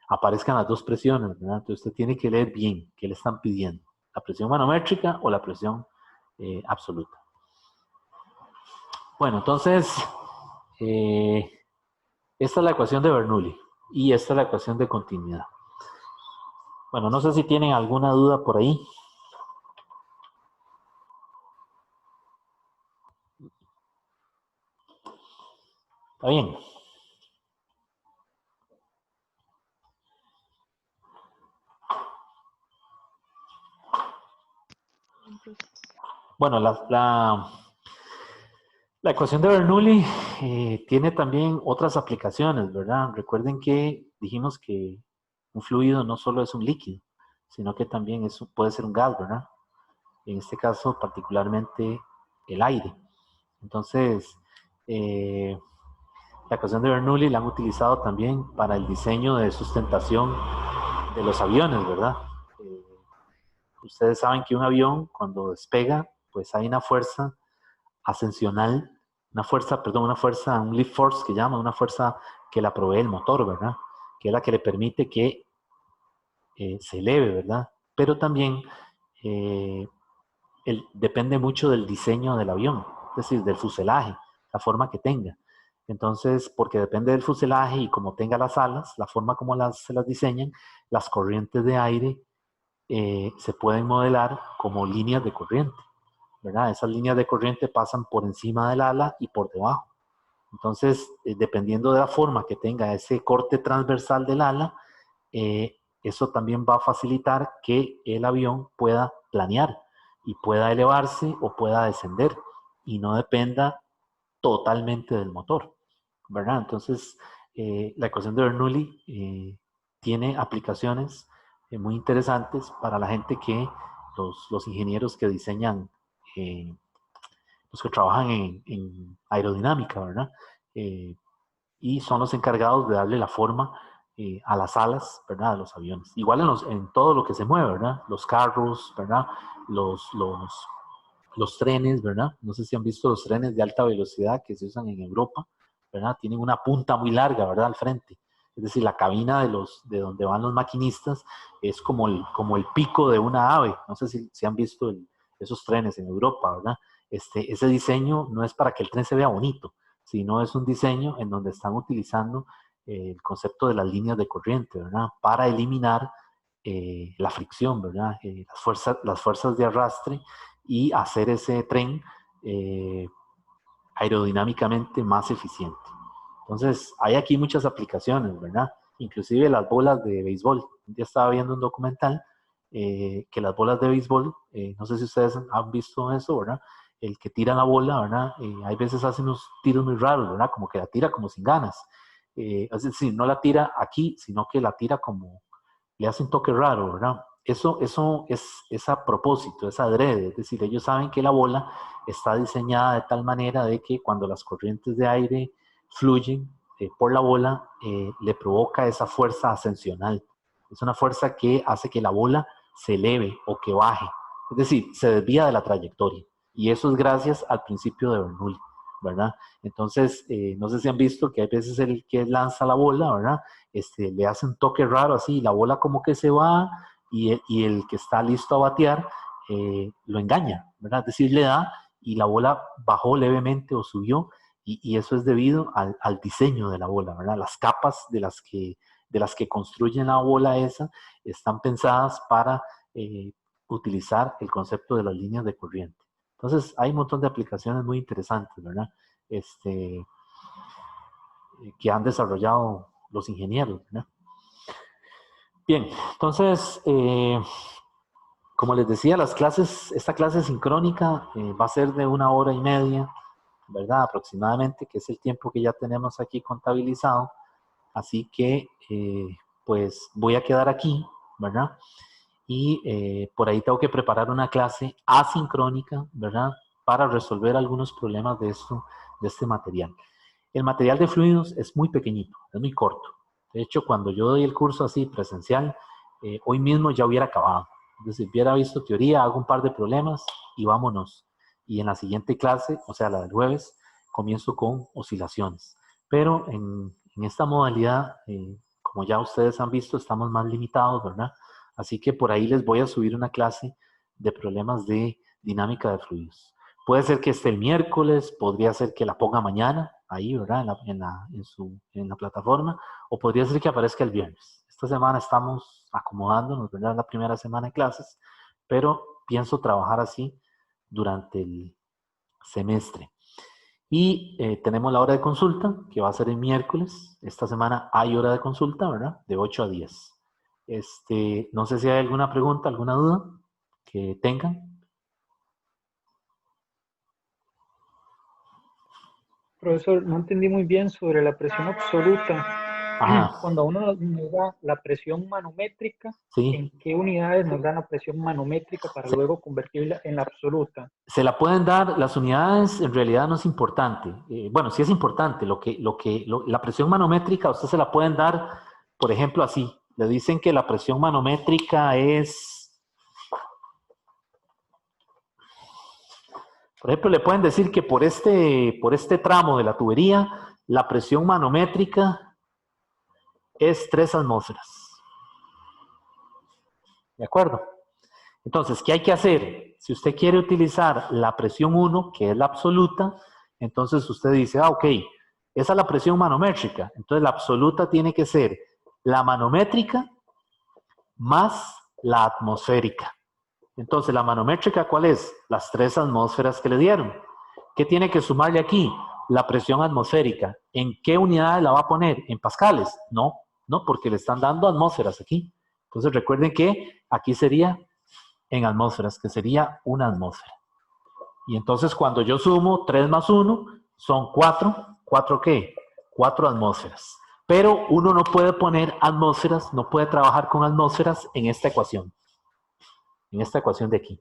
aparezcan las dos presiones, ¿verdad? Entonces, usted tiene que leer bien qué le están pidiendo, la presión manométrica o la presión absoluta. Bueno, entonces, esta es la ecuación de Bernoulli y esta es la ecuación de continuidad. Bueno, no sé si tienen alguna duda por ahí. ¿Está bien? Bueno, la ecuación de Bernoulli tiene también otras aplicaciones, ¿verdad? Recuerden que dijimos que un fluido no solo es un líquido, sino que también puede ser un gas, ¿verdad? En este caso, particularmente el aire. Entonces, la ecuación de Bernoulli la han utilizado también para el diseño de sustentación de los aviones, ¿verdad? Ustedes saben que un avión, cuando despega, pues hay una fuerza ascensional, una fuerza, un lift force que llama, una fuerza que la provee el motor, ¿verdad? Que es la que le permite que se eleve, ¿verdad? Pero también depende mucho del diseño del avión, es decir, del fuselaje, la forma que tenga. Entonces, porque depende del fuselaje y como tenga las alas, la forma como se las diseñan, las corrientes de aire se pueden modelar como líneas de corriente, ¿verdad? Esas líneas de corriente pasan por encima del ala y por debajo. Entonces, dependiendo de la forma que tenga ese corte transversal del ala, eso también va a facilitar que el avión pueda planear y pueda elevarse o pueda descender y no dependa totalmente del motor, ¿verdad? Entonces, la ecuación de Bernoulli tiene aplicaciones muy interesantes para la gente los ingenieros que diseñan, los que trabajan en aerodinámica, ¿verdad? Y son los encargados de darle la forma a las alas, ¿verdad? De los aviones. Igual en todo lo que se mueve, ¿verdad? Los carros, ¿verdad? Los trenes, ¿verdad? No sé si han visto los trenes de alta velocidad que se usan en Europa, ¿verdad? Tienen una punta muy larga, ¿verdad? Al frente. Es decir, la cabina de donde van los maquinistas es como el pico de una ave. No sé si han visto esos trenes en Europa, ¿verdad? Ese diseño no es para que el tren se vea bonito, sino es un diseño en donde están utilizando el concepto de las líneas de corriente, ¿verdad? Para eliminar la fricción, ¿verdad? Las fuerzas de arrastre y hacer ese tren aerodinámicamente más eficiente. Entonces, hay aquí muchas aplicaciones, ¿verdad? Inclusive las bolas de béisbol. Ya estaba viendo un documental que las bolas de béisbol, no sé si ustedes han visto eso, ¿verdad? El que tira la bola, ¿verdad? Hay veces hacen unos tiros muy raros, ¿verdad? Como que la tira como sin ganas. Es decir, no la tira aquí, sino que la tira como, le hace un toque raro, ¿verdad? Eso es a propósito, es adrede, es decir, ellos saben que la bola está diseñada de tal manera de que cuando las corrientes de aire fluyen por la bola, le provoca esa fuerza ascensional. Es una fuerza que hace que la bola se eleve o que baje, es decir, se desvía de la trayectoria. Y eso es gracias al principio de Bernoulli, ¿verdad? Entonces, no sé si han visto que hay veces el que lanza la bola, ¿verdad? Le hace un toque raro así, la bola como que se va y el que está listo a batear lo engaña, ¿verdad? Es decir, le da y la bola bajó levemente o subió y eso es debido al diseño de la bola, ¿verdad? Las capas de las que construyen la bola esa están pensadas para utilizar el concepto de las líneas de corriente. Entonces, hay un montón de aplicaciones muy interesantes, ¿verdad? Que han desarrollado los ingenieros, ¿verdad? Bien, entonces, como les decía, esta clase sincrónica va a ser de 1 hora y media, ¿verdad? Aproximadamente, que es el tiempo que ya tenemos aquí contabilizado. Así que, pues, voy a quedar aquí, ¿verdad? Y por ahí tengo que preparar una clase asincrónica, ¿verdad? Para resolver algunos problemas de este material. El material de fluidos es muy pequeñito, es muy corto. De hecho, cuando yo doy el curso así presencial, hoy mismo ya hubiera acabado. Es decir, hubiera visto teoría, hago un par de problemas y vámonos. Y en la siguiente clase, o sea, la del jueves, comienzo con oscilaciones. Pero en esta modalidad, como ya ustedes han visto, estamos más limitados, ¿verdad? Así que por ahí les voy a subir una clase de problemas de dinámica de fluidos. Puede ser que esté el miércoles, podría ser que la ponga mañana, ahí, ¿verdad? En la plataforma, o podría ser que aparezca el viernes. Esta semana estamos acomodándonos, ¿verdad? La primera semana de clases, pero pienso trabajar así durante el semestre. Y tenemos la hora de consulta, que va a ser el miércoles. Esta semana hay hora de consulta, ¿verdad? De 8 a 10. No sé si hay alguna pregunta, alguna duda que tengan. Profesor, no entendí muy bien sobre la presión absoluta. Ajá. Cuando a uno nos da la presión manométrica, Sí. ¿en qué unidades nos dan la presión manométrica para luego convertirla en la absoluta? Se la pueden dar, las unidades en realidad no es importante. Bueno, sí es importante. La presión manométrica, usted se la pueden dar, por ejemplo, así. Le dicen que la presión manométrica es... Por ejemplo, le pueden decir que por este tramo de la tubería, la presión manométrica es 3 atmósferas. ¿De acuerdo? Entonces, ¿qué hay que hacer? Si usted quiere utilizar la presión 1, que es la absoluta, entonces usted dice, ok, esa es la presión manométrica. Entonces, la absoluta tiene que ser la manométrica más la atmosférica. Entonces, ¿la manométrica cuál es? Las 3 atmósferas que le dieron. ¿Qué tiene que sumarle aquí? La presión atmosférica. ¿En qué unidades la va a poner? ¿En pascales? No, no, porque le están dando atmósferas aquí. Entonces, recuerden que aquí sería en atmósferas, que sería una atmósfera. Y entonces, cuando yo sumo 3 más 1, son 4. ¿4 qué? 4 atmósferas. Pero uno no puede poner atmósferas, no puede trabajar con atmósferas en esta ecuación. En esta ecuación de aquí.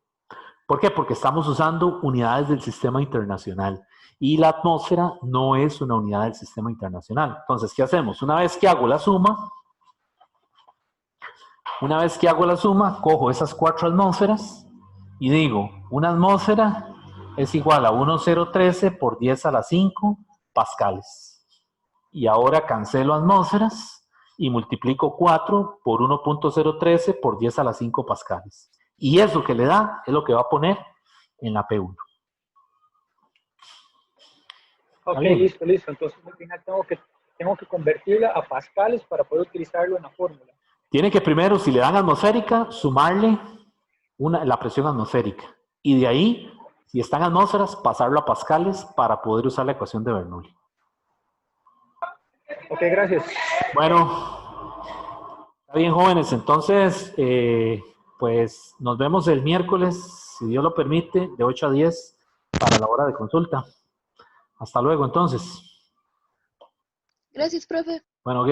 ¿Por qué? Porque estamos usando unidades del sistema internacional y la atmósfera no es una unidad del sistema internacional. Entonces, ¿qué hacemos? Una vez que hago la suma, cojo esas 4 atmósferas y digo, una atmósfera es igual a 1013 por 10 a la 5 pascales. Y ahora cancelo atmósferas y multiplico 4 por 1.013 por 10 a la 5 pascales. Y eso que le da es lo que va a poner en la P1. Ok, listo. Entonces al final tengo que convertirla a pascales para poder utilizarlo en la fórmula. Tiene que primero, si le dan atmosférica, sumarle la presión atmosférica. Y de ahí, si están atmósferas, pasarlo a pascales para poder usar la ecuación de Bernoulli. Ok, gracias. Bueno, está bien, jóvenes. Entonces, pues nos vemos el miércoles, si Dios lo permite, de 8 a 10 para la hora de consulta. Hasta luego, entonces. Gracias, profe. Bueno, ok.